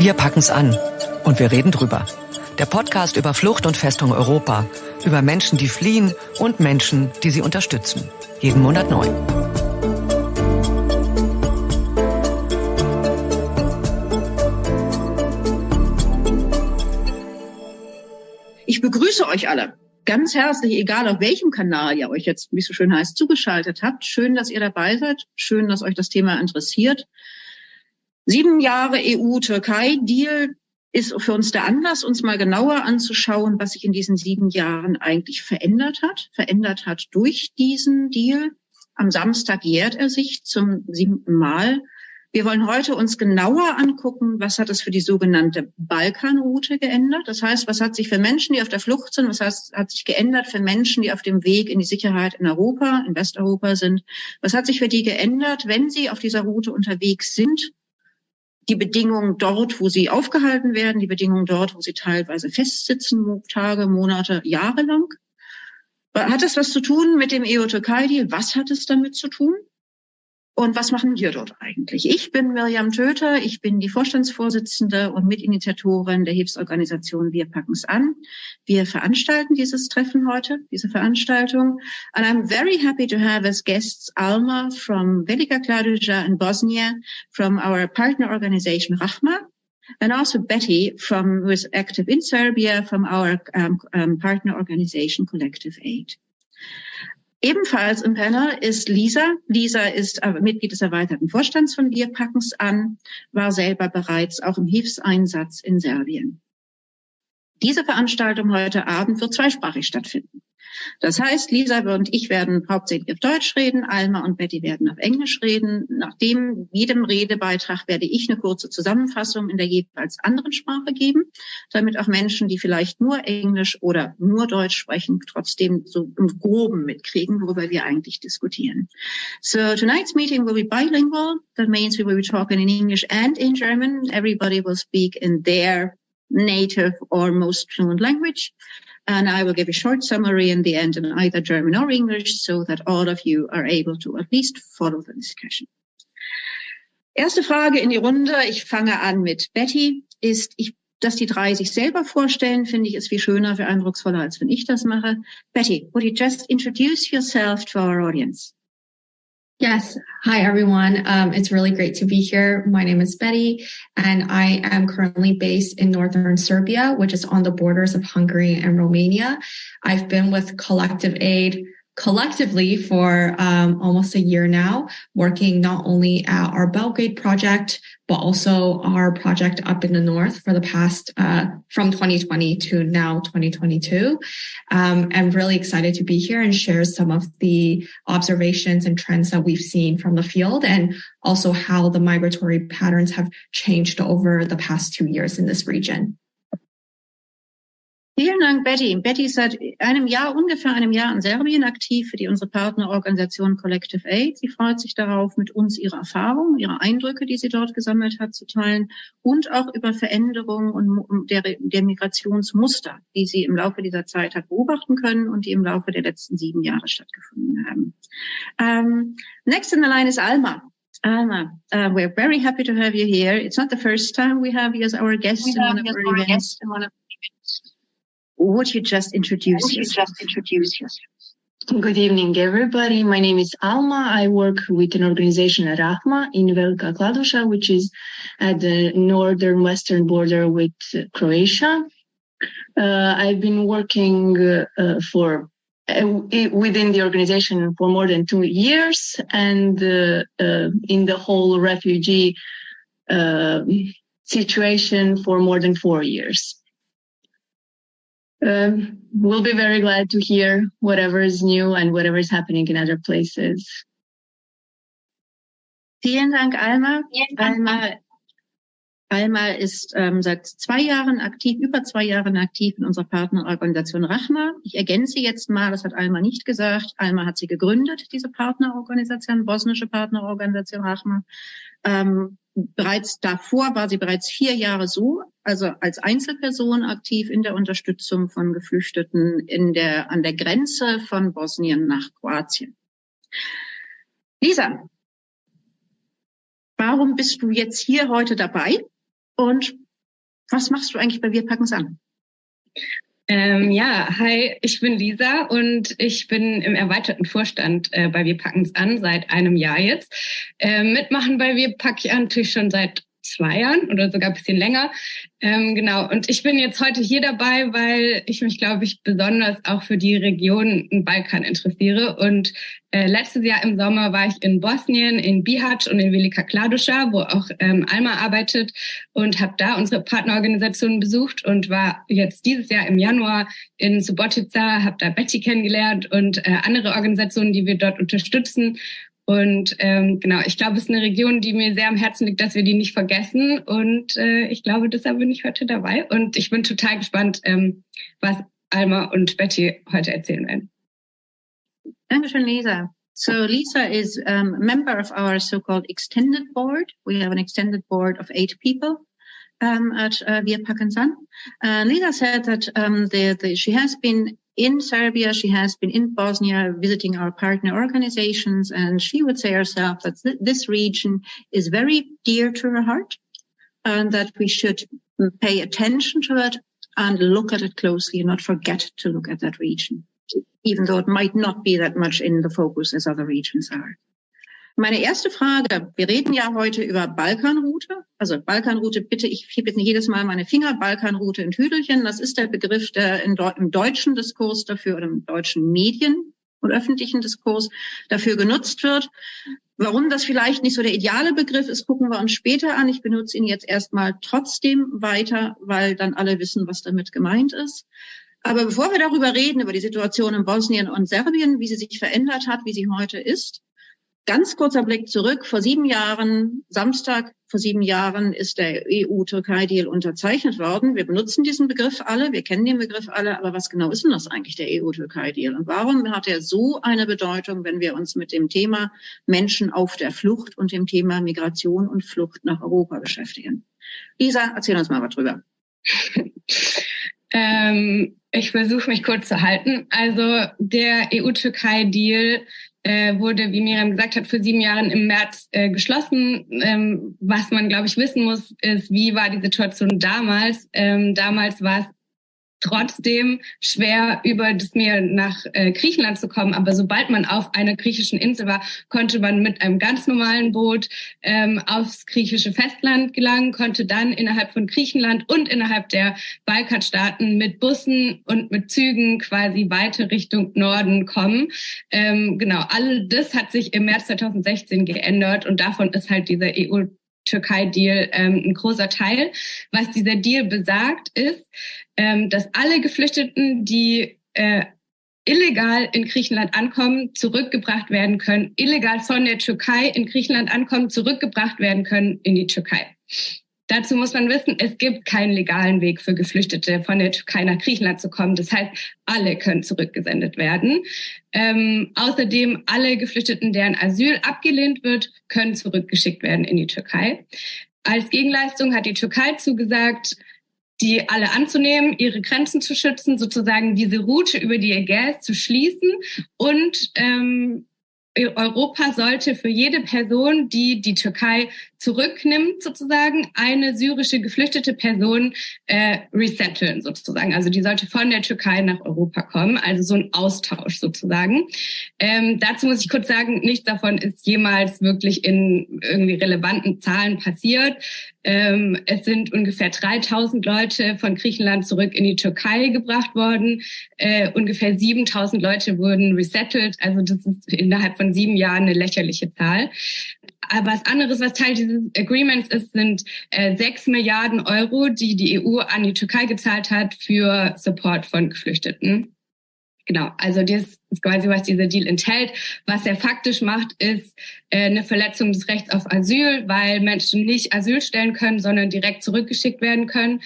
Wir packen's an und wir reden drüber. Der Podcast über Flucht und Festung Europa, über Menschen, die fliehen und Menschen, die sie unterstützen. Jeden Monat neu. Ich begrüße euch alle ganz herzlich, egal auf welchem Kanal ihr euch jetzt, wie es so schön heißt, zugeschaltet habt. Schön, dass ihr dabei seid. Schön, dass euch das Thema interessiert. 7 Jahre EU-Türkei Deal ist für uns der Anlass, uns mal genauer anzuschauen, was sich in diesen 7 Jahren eigentlich verändert hat durch diesen Deal. Am Samstag jährt er sich zum 7. Mal. Wir wollen heute uns genauer angucken, was hat es für die sogenannte Balkanroute geändert. Das heißt, was hat sich für Menschen, die auf der Flucht sind, hat sich geändert für Menschen, die auf dem Weg in die Sicherheit in Europa, in Westeuropa sind. Was hat sich für die geändert, wenn sie auf dieser Route unterwegs sind? Die Bedingungen dort, wo sie aufgehalten werden, die Bedingungen dort, wo sie teilweise festsitzen, Tage, Monate, Jahre lang. Hat das was zu tun mit dem EU-Türkei-Deal? Was hat es damit zu tun? Und was machen wir dort eigentlich? Ich bin Mirjam Töter, ich bin die Vorstandsvorsitzende und Mitinitiatorin der Hilfsorganisation Wir packen's an. Wir veranstalten dieses Treffen heute, diese Veranstaltung. And I'm very happy to have as guests Alma from Velika Kladuša in Bosnia, from our partner organization Rahma, and also Betty who is active in Serbia, from our partner organization Collective Aid. Ebenfalls im Panel ist Lisa. Lisa ist Mitglied des erweiterten Vorstands von Wir packen's an, war selber bereits auch im Hilfseinsatz in Serbien. Diese Veranstaltung heute Abend wird zweisprachig stattfinden. Das heißt, Lisa und ich werden hauptsächlich auf Deutsch reden, Alma und Betty werden auf Englisch reden. Nach jedem Redebeitrag werde ich eine kurze Zusammenfassung in der jeweils anderen Sprache geben, damit auch Menschen, die vielleicht nur Englisch oder nur Deutsch sprechen, trotzdem so im Groben mitkriegen, worüber wir eigentlich diskutieren. So tonight's meeting will be bilingual. That means we will be talking in English and in German. Everybody will speak in their native or most fluent language. And I will give a short summary in the end in either German or English so that all of you are able to at least follow the discussion. Erste Frage in die Runde. Ich fange an mit Betty. Dass die drei sich selber vorstellen, finde ich, ist viel schöner, viel eindrucksvoller, als wenn ich das mache. Betty, would you just introduce yourself to our audience? Yes. Hi, everyone. It's really great to be here. My name is Betty, and I am currently based in northern Serbia, which is on the borders of Hungary and Romania. I've been with Collective Aid collectively for almost a year now, working not only at our Belgrade project, but also our project up in the north for the past, from 2020 to now 2022. I'm really excited to be here and share some of the observations and trends that we've seen from the field and also how the migratory patterns have changed over the past 2 years in this region. Vielen Dank, Betty. Betty ist seit ungefähr einem Jahr in Serbien aktiv für unsere Partnerorganisation Collective Aid. Sie freut sich darauf, mit uns ihre Erfahrungen, ihre Eindrücke, die sie dort gesammelt hat, zu teilen und auch über Veränderungen und der Migrationsmuster, die sie im Laufe dieser Zeit hat beobachten können und die im Laufe der letzten 7 Jahre stattgefunden haben. Next in the line is Alma. Alma, we're very happy to have you here. It's not the first time we have you as our guest in one of our events. Would you just introduce yourself? Good evening, everybody. My name is Alma. I work with an organization, Rahma, in Velika Kladuša, which is at the northern western border with Croatia. I've been working within the organization for more than 2 years, and in the whole refugee situation for more than 4 years. We'll be very glad to hear whatever is new and whatever is happening in other places. Vielen Dank, Alma. Alma ist seit 2 Jahren aktiv, über 2 Jahren aktiv in unserer Partnerorganisation Rahma. Ich ergänze jetzt mal, das hat Alma nicht gesagt. Alma hat sie gegründet, diese Partnerorganisation, bosnische Partnerorganisation Rahma. Bereits davor war sie bereits 4 Jahre also als Einzelperson aktiv in der Unterstützung von Geflüchteten an der Grenze von Bosnien nach Kroatien. Lisa, warum bist du jetzt hier heute dabei? Und Was machst du eigentlich bei Wir packen's an? Hi, ich bin Lisa und ich bin im erweiterten Vorstand bei Wir packen's an seit einem Jahr jetzt. Mitmachen bei Wir pack ich an natürlich schon seit 2 Jahren oder sogar ein bisschen länger. Genau. Und ich bin jetzt heute hier dabei, weil ich mich, glaube ich, besonders auch für die Region im Balkan interessiere. Und letztes Jahr im Sommer war ich in Bosnien, in Bihać und in Velika Kladuša, wo auch Alma arbeitet, und habe da unsere Partnerorganisationen besucht und war jetzt dieses Jahr im Januar in Subotica, habe da Betty kennengelernt und andere Organisationen, die wir dort unterstützen. Und genau, ich glaube, es ist eine Region, die mir sehr am Herzen liegt, dass wir die nicht vergessen. Und ich glaube, deshalb bin ich heute dabei. Und ich bin total gespannt, was Alma und Betty heute erzählen werden. Dankeschön, Lisa. So Lisa is a member of our so-called extended board. We have an extended board of 8 people at Wir packen's an. Lisa said that she has been in Serbia, she has been in Bosnia visiting our partner organizations, and she would say herself that this region is very dear to her heart and that we should pay attention to it and look at it closely and not forget to look at that region, even though it might not be that much in the focus as other regions are. Meine erste Frage, wir reden ja heute über Balkanroute. Also Balkanroute, bitte, ich hebe jetzt nicht jedes Mal meine Finger, Balkanroute in Tüdelchen. Das ist der Begriff, der im deutschen Diskurs dafür oder im deutschen Medien- und öffentlichen Diskurs dafür genutzt wird. Warum das vielleicht nicht so der ideale Begriff ist, gucken wir uns später an. Ich benutze ihn jetzt erstmal trotzdem weiter, weil dann alle wissen, was damit gemeint ist. Aber bevor wir darüber reden, über die Situation in Bosnien und Serbien, wie sie sich verändert hat, wie sie heute ist, ganz kurzer Blick zurück. Vor 7 Jahren, Samstag vor 7 Jahren, ist der EU-Türkei Deal unterzeichnet worden. Wir benutzen diesen Begriff alle, wir kennen den Begriff alle, aber was genau ist denn das eigentlich, der EU-Türkei Deal? Und warum hat er so eine Bedeutung, wenn wir uns mit dem Thema Menschen auf der Flucht und dem Thema Migration und Flucht nach Europa beschäftigen? Lisa, erzähl uns mal was drüber. Ich versuche mich kurz zu halten. Also der EU-Türkei Deal wurde, wie Miriam gesagt hat, für 7 Jahren im März geschlossen. Was man, glaube ich, wissen muss, ist, wie war die Situation damals? Damals war es trotzdem schwer, über das Meer nach Griechenland zu kommen. Aber sobald man auf einer griechischen Insel war, konnte man mit einem ganz normalen Boot aufs griechische Festland gelangen, konnte dann innerhalb von Griechenland und innerhalb der Balkanstaaten mit Bussen und mit Zügen quasi weiter Richtung Norden kommen. Genau, all das hat sich im März 2016 geändert und davon ist halt dieser EU-Türkei-Deal ein großer Teil. Was dieser Deal besagt, ist, dass alle Geflüchteten, die illegal in Griechenland ankommen, zurückgebracht werden können, illegal von der Türkei in Griechenland ankommen, zurückgebracht werden können in die Türkei. Dazu muss man wissen, es gibt keinen legalen Weg für Geflüchtete von der Türkei nach Griechenland zu kommen. Das heißt, alle können zurückgesendet werden. Außerdem alle Geflüchteten, deren Asyl abgelehnt wird, können zurückgeschickt werden in die Türkei. Als Gegenleistung hat die Türkei zugesagt, die alle anzunehmen, ihre Grenzen zu schützen, sozusagen diese Route über die Ägäis zu schließen. Und Europa sollte für jede Person, die die Türkei zurücknimmt, sozusagen eine syrische geflüchtete Person resetteln, sozusagen. Also die sollte von der Türkei nach Europa kommen, also so ein Austausch sozusagen. Dazu muss ich kurz sagen, nichts davon ist jemals wirklich in irgendwie relevanten Zahlen passiert. Es sind ungefähr 3.000 Leute von Griechenland zurück in die Türkei gebracht worden. Ungefähr 7.000 Leute wurden resettelt. Also das ist innerhalb von 7 Jahren eine lächerliche Zahl. Aber was anderes, was Teil dieses Agreements ist, sind 6 Milliarden Euro, die die EU an die Türkei gezahlt hat für Support von Geflüchteten. Genau, also das ist quasi, was dieser Deal enthält. Was er faktisch macht, ist eine Verletzung des Rechts auf Asyl, weil Menschen nicht Asyl stellen können, sondern direkt zurückgeschickt werden können.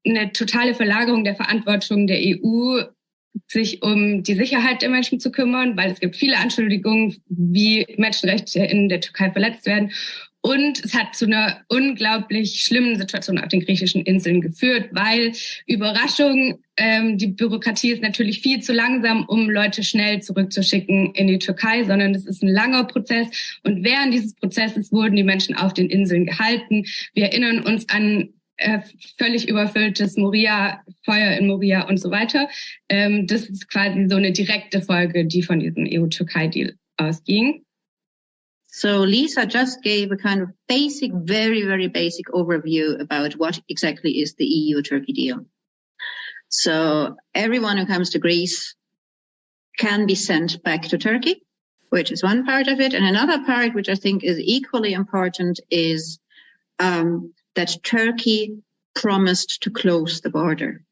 Eine totale Verlagerung der Verantwortung der EU, sich um die Sicherheit der Menschen zu kümmern, weil es gibt viele Anschuldigungen, wie Menschenrechte in der Türkei verletzt werden. Und es hat zu einer unglaublich schlimmen Situation auf den griechischen Inseln geführt, weil Überraschung, die Bürokratie ist natürlich viel zu langsam, um Leute schnell zurückzuschicken in die Türkei, sondern es ist ein langer Prozess. Und während dieses Prozesses wurden die Menschen auf den Inseln gehalten. Wir erinnern uns an völlig überfülltes Moria, Feuer in Moria und so weiter. Das ist quasi so eine direkte Folge, die von diesem EU-Türkei-Deal ausging. So Lisa just gave a kind of basic, very, very basic overview about what exactly is the EU-Turkey deal. So everyone who comes to Greece can be sent back to Turkey, which is one part of it. And another part, which I think is equally important, is that Turkey promised to close the border,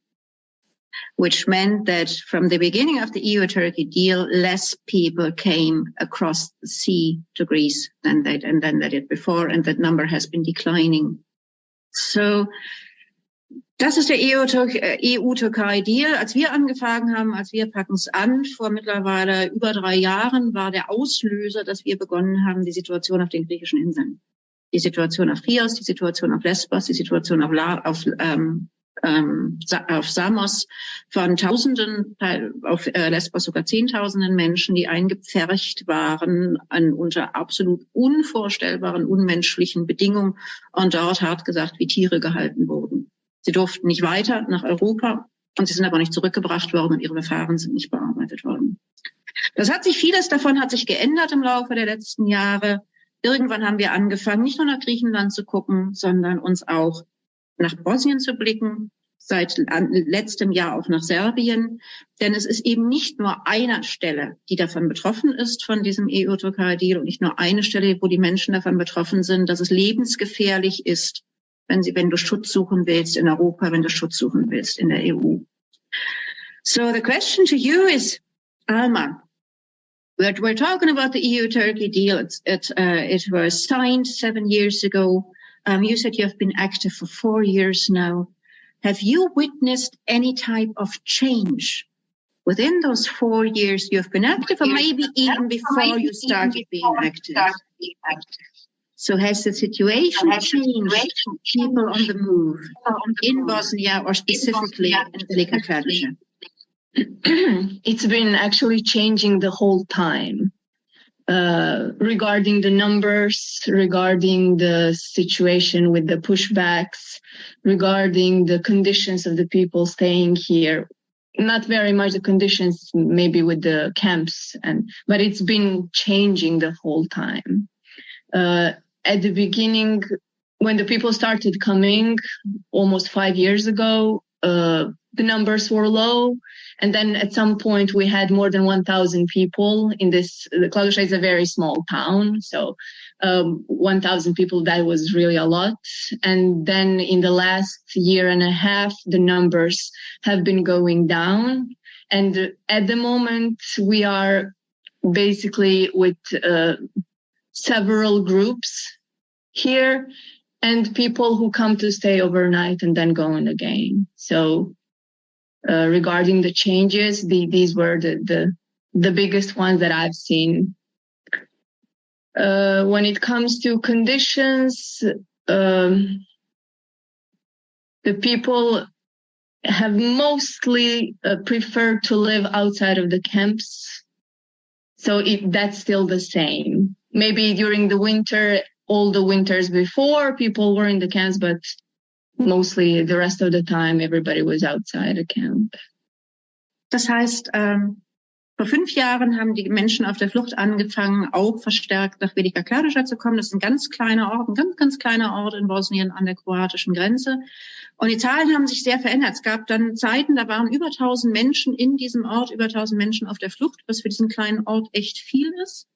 which meant that from the beginning of the EU-Turkey deal, less people came across the sea to Greece than they did before, and that number has been declining. So das ist der EU-Türkei-Deal. Als wir angefangen haben, als wir packen es an, vor mittlerweile über 3 Jahren, war der Auslöser, dass wir begonnen haben, die Situation auf den griechischen Inseln. Die Situation auf Chios, die Situation auf Lesbos, die Situation auf Samos von Tausenden, auf Lesbos sogar Zehntausenden Menschen, die eingepfercht waren unter absolut unvorstellbaren, unmenschlichen Bedingungen und dort hart gesagt wie Tiere gehalten wurden. Sie durften nicht weiter nach Europa und sie sind aber nicht zurückgebracht worden und ihre Verfahren sind nicht bearbeitet worden. Vieles davon hat sich geändert im Laufe der letzten Jahre. Irgendwann haben wir angefangen, nicht nur nach Griechenland zu gucken, sondern uns auch nach Bosnien zu blicken, seit letztem Jahr auch nach Serbien. Denn es ist eben nicht nur eine Stelle, die davon betroffen ist, von diesem EU-Türkei-Deal, und nicht nur eine Stelle, wo die Menschen davon betroffen sind, dass es lebensgefährlich ist, wenn du Schutz suchen willst in Europa, wenn du Schutz suchen willst in der EU. So the question to you is, Alma, we're talking about the EU-Turkey deal. It was signed 7 years ago. You said you have been active for 4 years now. Have you witnessed any type of change within those 4 years you have been active, or maybe even before you started being active? So has the situation changed, people on the move in Bosnia or specifically in Velika Kladuša? It's been actually changing the whole time. Regarding the numbers, regarding the situation with the pushbacks, regarding the conditions of the people staying here. Not very much the conditions, maybe with the camps, but it's been changing the whole time. At the beginning, when the people started coming almost 5 years ago, the numbers were low. And then at some point we had more than 1,000 people in this. Kladuša is a very small town. So 1,000 people, that was really a lot. And then in the last year and a half, the numbers have been going down. And at the moment we are basically with several groups here and people who come to stay overnight and then go in again. So regarding the changes, these were the biggest ones that I've seen. When it comes to conditions, the people have mostly preferred to live outside of the camps. So that's still the same. Maybe during the winter, all the winters before, people were in the camps, but mostly the rest of the time, everybody was outside a camp. Das heißt, vor 5 Jahren haben die Menschen auf der Flucht angefangen, auch verstärkt nach Velika Kladuša zu kommen. Das ist ein ganz kleiner Ort, ein ganz, ganz kleiner Ort in Bosnien an der kroatischen Grenze. Und die Zahlen haben sich sehr verändert. Es gab dann Zeiten, da waren über 1.000 Menschen in diesem Ort, über 1.000 Menschen auf der Flucht, was für diesen kleinen Ort echt viel ist.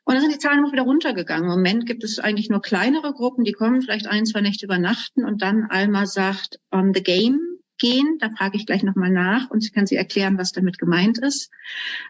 Und dann sind die Zahlen noch wieder runtergegangen. Im Moment gibt es eigentlich nur kleinere Gruppen, die kommen, vielleicht 1, 2 Nächte übernachten und dann Alma sagt, on the game gehen. Da frage ich gleich nochmal nach und kann sie erklären, was damit gemeint ist.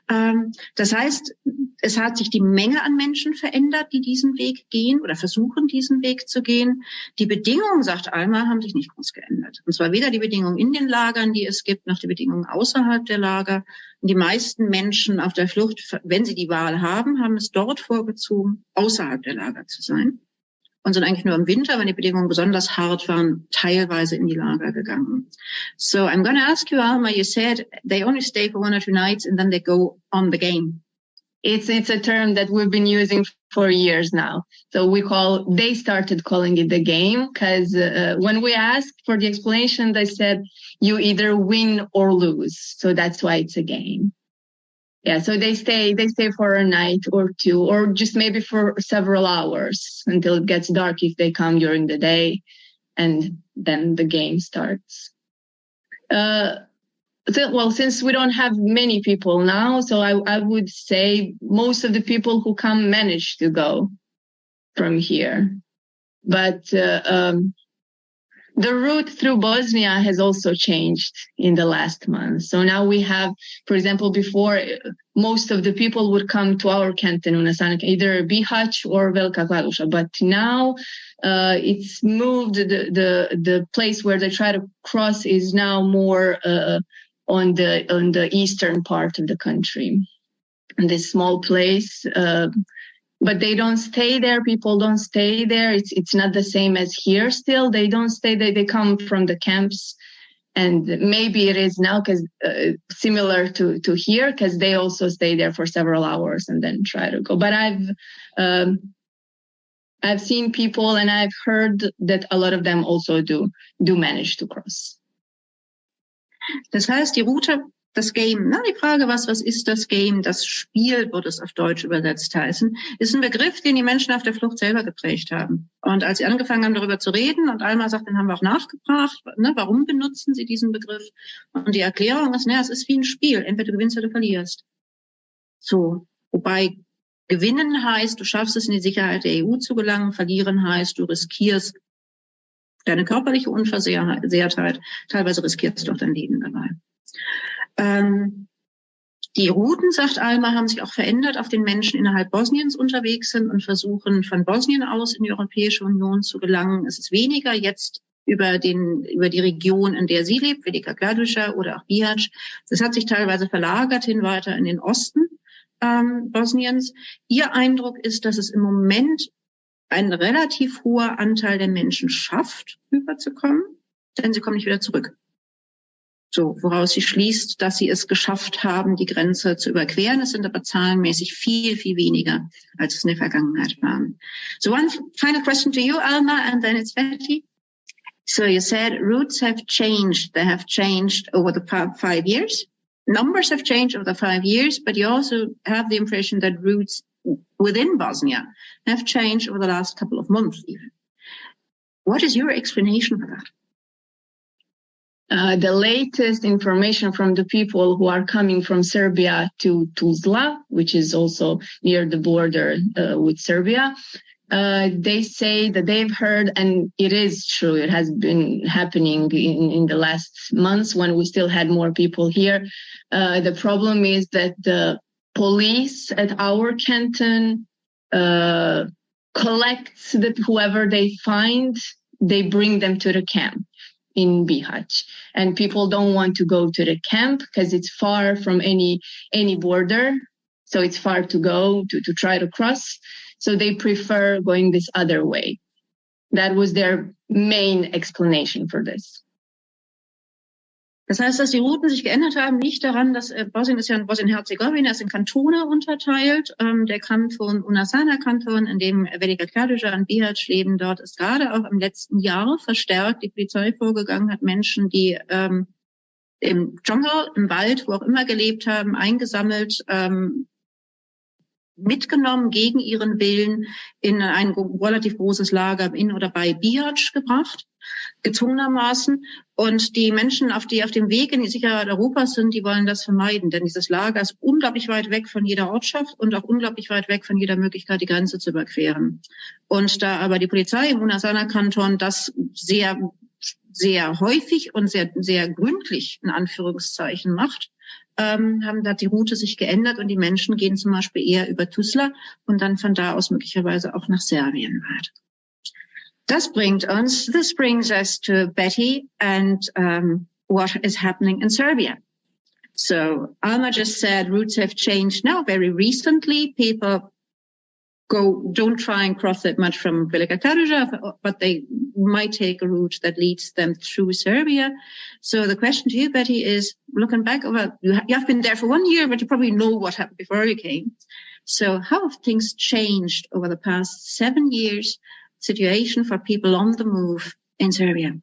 Das heißt, es hat sich die Menge an Menschen verändert, die diesen Weg gehen oder versuchen, diesen Weg zu gehen. Die Bedingungen, sagt Alma, haben sich nicht groß geändert. Und zwar weder die Bedingungen in den Lagern, die es gibt, noch die Bedingungen außerhalb der Lager. Und die meisten Menschen auf der Flucht, wenn sie die Wahl haben, haben es dort vorgezogen, außerhalb der Lager zu sein. Und sind eigentlich nur im Winter, wenn die Bedingungen besonders hart waren, teilweise in die Lager gegangen. So I'm going to ask you, Alma, you said they only stay for 1 or 2 nights and then they go on the game. It's a term that we've been using for years now. So they started calling it the game because when we asked for the explanation, they said you either win or lose. So that's why it's a game. Yeah, so they stay for a night or two, or just maybe for several hours until it gets dark if they come during the day, and then the game starts. Since we don't have many people now, so I would say most of the people who come manage to go from here. But the route through Bosnia has also changed in the last month. So now we have, for example, before most of the people would come to our canton, Unasana, either Bihać or Velika Kladuša. But now it's moved. The place where they try to cross is now more on the eastern part of the country, in this small place. But they don't stay there. People don't stay there. It's not the same as here still. They don't stay there. They come from the camps. And maybe it is now because similar to here, because they also stay there for several hours and then try to go. But I've seen people and I've heard that a lot of them also do manage to cross. Das heißt, die Route, das Game, die Frage, was ist das Game, das Spiel, wird es auf Deutsch übersetzt heißen, ist ein Begriff, den die Menschen auf der Flucht selber geprägt haben. Und als sie angefangen haben, darüber zu reden, und Alma sagt, dann haben wir auch nachgefragt, warum benutzen sie diesen Begriff? Und die Erklärung ist, es ist wie ein Spiel, entweder du gewinnst oder du verlierst. So, wobei gewinnen heißt, du schaffst es in die Sicherheit der EU zu gelangen, verlieren heißt, du riskierst deine körperliche Unversehrtheit, teilweise riskierst du auch dein Leben dabei. Die Routen, sagt Alma, haben sich auch verändert, auf den Menschen innerhalb Bosniens unterwegs sind und versuchen, von Bosnien aus in die Europäische Union zu gelangen. Es ist weniger jetzt über die Region, in der sie lebt, Velika Kladuša oder auch Bihać. Das hat sich teilweise verlagert hin weiter in den Osten Bosniens. Ihr Eindruck ist, dass es im Moment ein relativ hoher Anteil der Menschen schafft, rüberzukommen, denn sie kommen nicht wieder zurück. So, woraus sie schließt, dass sie es geschafft haben, die Grenze zu überqueren. Es sind aber zahlenmäßig viel, viel weniger, als es in der Vergangenheit waren. So one final question to you, Alma, and then it's Betty. So you said routes have changed. They have changed over the past 5 years. Numbers have changed over the 5 years, but you also have the impression that routes within Bosnia have changed over the last couple of months even. What is your explanation for that? The latest information from the people who are coming from Serbia to Tuzla, which is also near the border with Serbia, they say that they've heard, and it is true, it has been happening in the last months when we still had more people here. The problem is that the police at our canton collects whoever they find, they bring them to the camp in Bihać. And people don't want to go to the camp because it's far from any border. So it's far to go to try to cross. So they prefer going this other way. That was their main explanation for this. Das heißt, dass die Routen sich geändert haben, liegt daran, dass Bosnien ist ja in Bosnien-Herzegowina, ist in Kantone unterteilt. Der Kanton Unasana-Kanton, in dem Velika Kladuša und Bihać leben, dort ist gerade auch im letzten Jahr verstärkt die Polizei vorgegangen, hat Menschen, die im Dschungel, im Wald, wo auch immer gelebt haben, eingesammelt, mitgenommen gegen ihren Willen in ein relativ großes Lager in oder bei Bihać gebracht, gezwungenermaßen. Und die Menschen, die auf dem Weg in die Sicherheit Europas sind, die wollen das vermeiden. Denn dieses Lager ist unglaublich weit weg von jeder Ortschaft und auch unglaublich weit weg von jeder Möglichkeit, die Grenze zu überqueren. Und da aber die Polizei im Unasana-Kanton das sehr, sehr häufig und sehr, sehr gründlich in Anführungszeichen macht, hat die Route sich geändert und die Menschen gehen zum Beispiel eher über Tuzla und dann von da aus möglicherweise auch nach Serbien weiter. This brings us to Betty and what is happening in Serbia. So Alma just said routes have changed now very recently. People don't try and cross that much from Velika Kladuša, but they might take a route that leads them through Serbia. So the question to you, Betty, is looking back over, you have been there for 1 year, but you probably know what happened before you came. So how have things changed over the past 7 years, situation for people on the move in Serbia?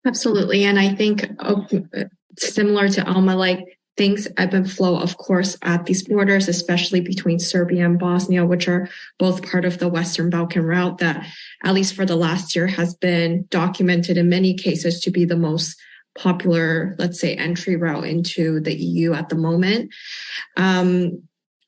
Absolutely. And I think similar to Alma, like things ebb and flow, of course, at these borders, especially between Serbia and Bosnia, which are both part of the Western Balkan route that, at least for the last year, has been documented in many cases to be the most popular, let's say, entry route into the EU at the moment.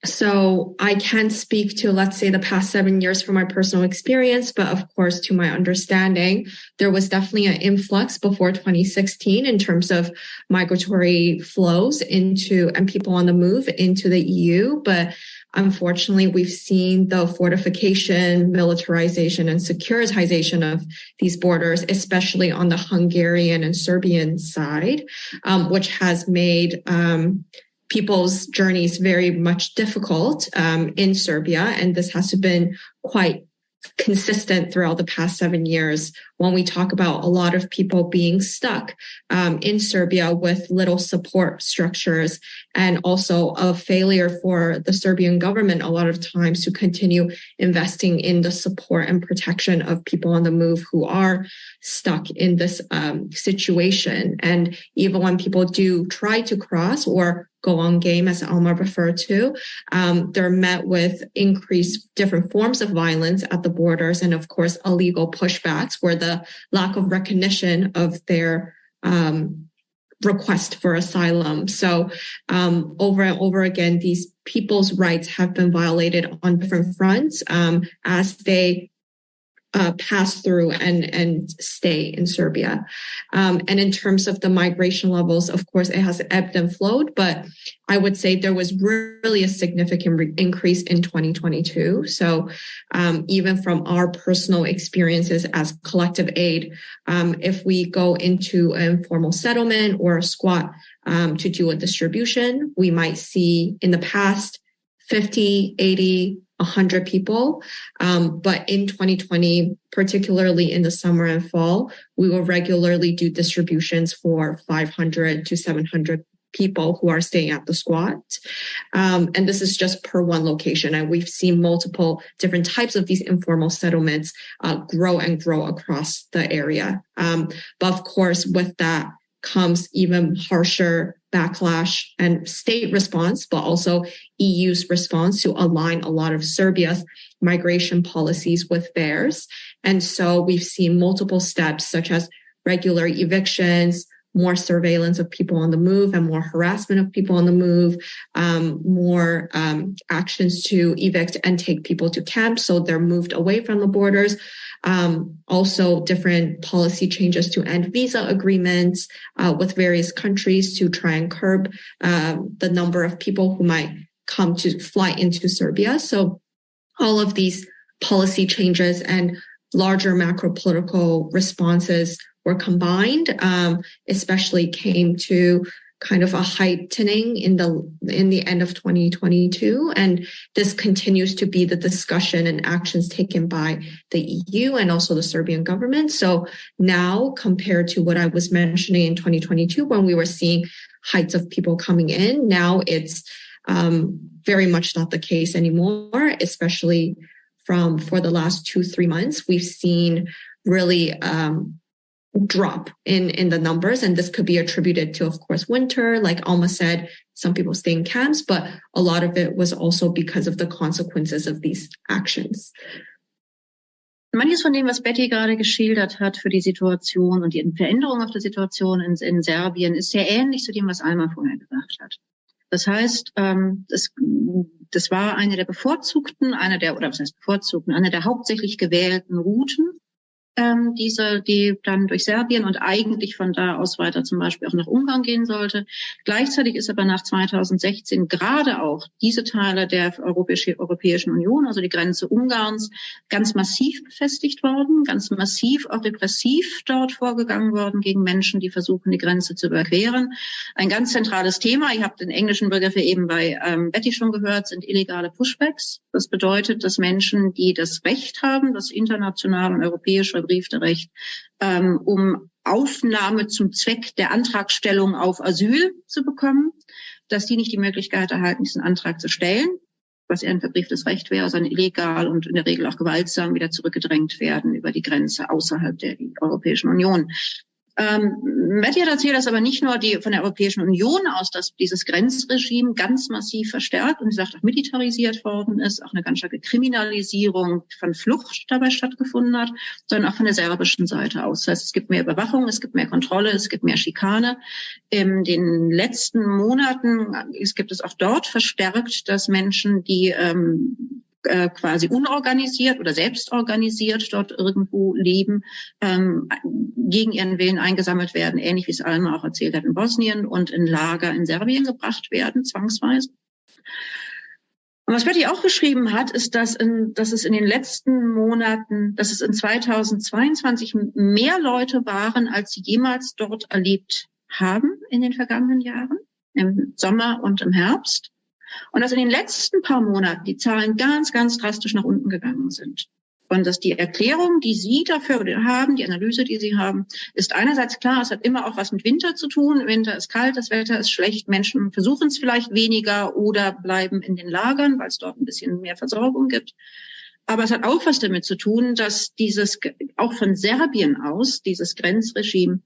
So I can speak to, let's say, the past 7 years from my personal experience, but of course, to my understanding, there was definitely an influx before 2016 in terms of migratory flows into and people on the move into the EU. But unfortunately, we've seen the fortification, militarization, and securitization of these borders, especially on the Hungarian and Serbian side, which has made people's journeys very much difficult in Serbia. And this has been quite consistent throughout the past 7 years when we talk about a lot of people being stuck in Serbia with little support structures, and also a failure for the Serbian government a lot of times to continue investing in the support and protection of people on the move who are stuck in this situation. And even when people do try to cross or go on game, as Alma referred to, they're met with increased different forms of violence at the borders, and of course, illegal pushbacks where the lack of recognition of their request for asylum. So over and over again, these people's rights have been violated on different fronts as they pass through and stay in Serbia. And in terms of the migration levels, of course, it has ebbed and flowed, but I would say there was really a significant increase in 2022. So even from our personal experiences as collective aid, if we go into an informal settlement or a squat to do a distribution, we might see in the past 50, 80, 100 people. But in 2020, particularly in the summer and fall, we will regularly do distributions for 500 to 700 people who are staying at the squat. And this is just per one location. And we've seen multiple different types of these informal settlements grow and grow across the area. But of course, with that comes even harsher backlash and state response, but also EU's response to align a lot of Serbia's migration policies with theirs. And so we've seen multiple steps such as regular evictions, more surveillance of people on the move and more harassment of people on the move, more actions to evict and take people to camps so they're moved away from the borders. Also different policy changes to end visa agreements with various countries to try and curb the number of people who might come to fly into Serbia. So all of these policy changes and larger macro political responses were combined, especially came to kind of a heightening in the end of 2022. And this continues to be the discussion and actions taken by the EU and also the Serbian government. So now compared to what I was mentioning in 2022, when we were seeing heights of people coming in, now it's very much not the case anymore, especially for the last 2-3 months. We've seen really drop in the numbers. And this could be attributed to, of course, winter. Like Alma said, some people stay in camps, but a lot of it was also because of the consequences of these actions. Manches von dem, was Betty gerade geschildert hat für die Situation und die Veränderung auf der Situation in Serbien, ist sehr ähnlich zu dem, was Alma vorher gesagt hat. Das heißt, das war eine der hauptsächlich gewählten Routen, die dann durch Serbien und eigentlich von da aus weiter zum Beispiel auch nach Ungarn gehen sollte. Gleichzeitig ist aber nach 2016 gerade auch diese Teile der Europäischen Union, also die Grenze Ungarns, ganz massiv befestigt worden, ganz massiv auch repressiv dort vorgegangen worden gegen Menschen, die versuchen, die Grenze zu überqueren. Ein ganz zentrales Thema, ihr habt den englischen Begriff eben bei Betty schon gehört, sind illegale Pushbacks. Das bedeutet, dass Menschen, die das Recht haben, das international und europäisch verbriefte Recht, um Aufnahme zum Zweck der Antragstellung auf Asyl zu bekommen, dass die nicht die Möglichkeit erhalten, diesen Antrag zu stellen, was eher ein verbrieftes Recht wäre, sondern illegal und in der Regel auch gewaltsam wieder zurückgedrängt werden über die Grenze außerhalb der Europäischen Union. Betty hat erzählt, dass aber nicht nur von der Europäischen Union aus, dass dieses Grenzregime ganz massiv verstärkt und, wie gesagt, auch militarisiert worden ist, auch eine ganz starke Kriminalisierung von Flucht dabei stattgefunden hat, sondern auch von der serbischen Seite aus. Das heißt, es gibt mehr Überwachung, es gibt mehr Kontrolle, es gibt mehr Schikane. In den letzten Monaten gibt es auch dort verstärkt, dass Menschen, die quasi unorganisiert oder selbst organisiert dort irgendwo leben, gegen ihren Willen eingesammelt werden, ähnlich wie es Alma auch erzählt hat in Bosnien, und in Lager in Serbien gebracht werden, zwangsweise. Und was Betty auch geschrieben hat, ist, dass es in den letzten Monaten, dass es in 2022 mehr Leute waren, als sie jemals dort erlebt haben in den vergangenen Jahren, im Sommer und im Herbst. Und dass in den letzten paar Monaten die Zahlen ganz, ganz drastisch nach unten gegangen sind. Und dass die Erklärung, die Sie dafür haben, die Analyse, die Sie haben, ist einerseits klar, es hat immer auch was mit Winter zu tun. Winter ist kalt, das Wetter ist schlecht. Menschen versuchen es vielleicht weniger oder bleiben in den Lagern, weil es dort ein bisschen mehr Versorgung gibt. Aber es hat auch was damit zu tun, dass auch von Serbien aus, dieses Grenzregime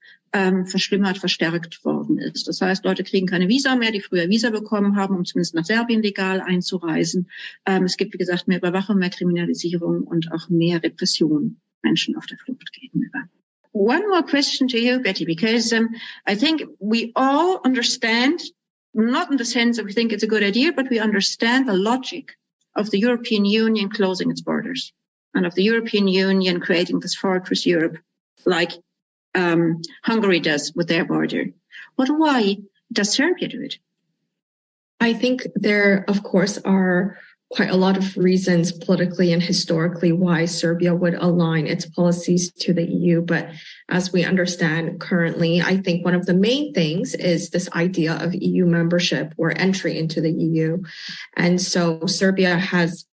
verstärkt worden ist. Das heißt, Leute kriegen keine Visa mehr, die früher Visa bekommen haben, um zumindest nach Serbien legal einzureisen. Es gibt, wie gesagt, mehr Überwachung, mehr Kriminalisierung und auch mehr Repression Menschen auf der Flucht gegenüber. One more question to you, Betty, because I think we all understand, not in the sense that we think it's a good idea, but we understand the logic of the European Union closing its borders and of the European Union creating this fortress Europe like Hungary does with their border. But why does Serbia do it? I think there, of course, are quite a lot of reasons politically and historically why Serbia would align its policies to the EU. But as we understand currently, I think one of the main things is this idea of EU membership or entry into the EU. And so Serbia has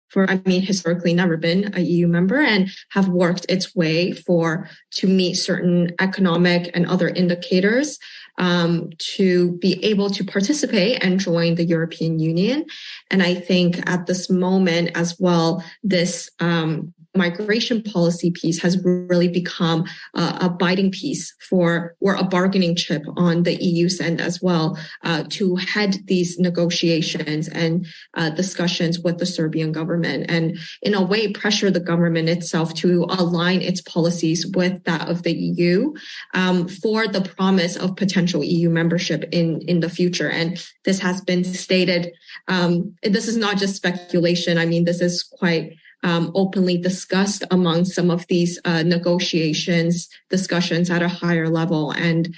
historically never been a EU member and have worked its way to meet certain economic and other indicators to be able to participate and join the European Union. And I think at this moment as well, this migration policy piece has really become a biting piece or a bargaining chip on the EU's end as well, to head these negotiations and discussions with the Serbian government, and in a way pressure the government itself to align its policies with that of the EU for the promise of potential EU membership in the future. And this has been stated. This is not just speculation. I mean, this is quite openly discussed among some of these discussions at a higher level. And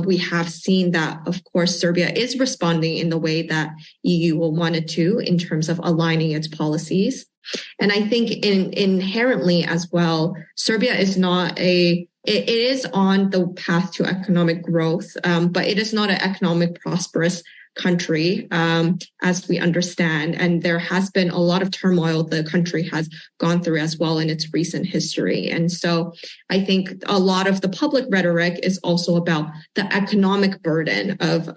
we have seen that, of course, Serbia is responding in the way that EU will want it to in terms of aligning its policies. And I think inherently as well, Serbia is it is on the path to economic growth, but it is not an economic prosperous country, as we understand. And there has been a lot of turmoil the country has gone through as well in its recent history. And so I think a lot of the public rhetoric is also about the economic burden of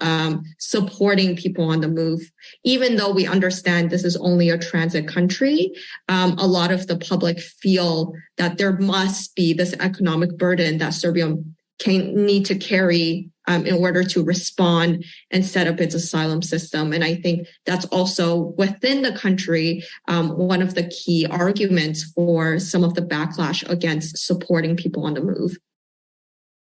supporting people on the move. Even though we understand this is only a transit country, a lot of the public feel that there must be this economic burden that Serbia need to carry in order to respond and set up its asylum system. And I think that's also within the country one of the key arguments for some of the backlash against supporting people on the move.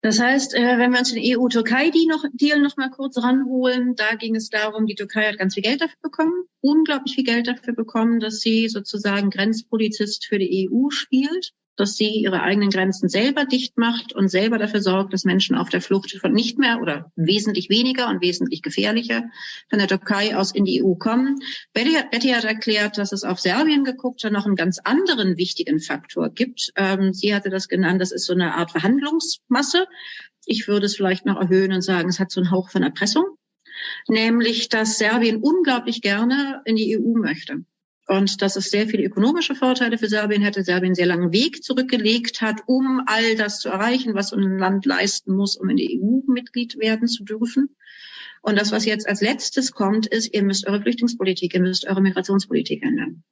Das heißt, wenn wir uns den EU-Türkei-Deal noch mal kurz ranholen, da ging es darum, die Türkei hat ganz viel Geld dafür bekommen, unglaublich viel Geld dafür bekommen, dass sie sozusagen Grenzpolizist für die EU spielt, dass sie ihre eigenen Grenzen selber dicht macht und selber dafür sorgt, dass Menschen auf der Flucht von nicht mehr oder wesentlich weniger und wesentlich gefährlicher von der Türkei aus in die EU kommen. Betty hat erklärt, dass es auf Serbien geguckt hat, noch einen ganz anderen wichtigen Faktor gibt. Sie hatte das genannt, das ist so eine Art Verhandlungsmasse. Ich würde es vielleicht noch erhöhen und sagen, es hat so einen Hauch von Erpressung. Nämlich, dass Serbien unglaublich gerne in die EU möchte. Und dass es sehr viele ökonomische Vorteile für Serbien hätte. Serbien einen sehr langen Weg zurückgelegt hat, um all das zu erreichen, was so ein Land leisten muss, um in die EU Mitglied werden zu dürfen. Und das, was jetzt als letztes kommt, ist, ihr müsst eure Flüchtlingspolitik, ihr müsst eure Migrationspolitik ändern.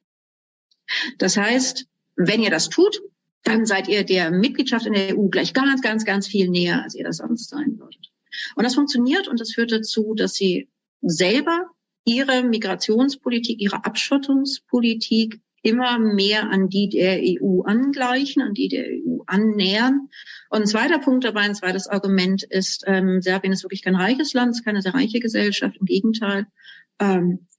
Das heißt, wenn ihr das tut, dann seid ihr der Mitgliedschaft in der EU gleich ganz, ganz, ganz viel näher, als ihr das sonst sein würdet. Und das funktioniert und das führt dazu, dass sie selber ihre Migrationspolitik, ihre Abschottungspolitik immer mehr an die der EU angleichen, an die der EU annähern. Und ein zweiter Punkt dabei, ein zweites Argument ist, Serbien ist wirklich kein reiches Land, es ist keine sehr reiche Gesellschaft, im Gegenteil.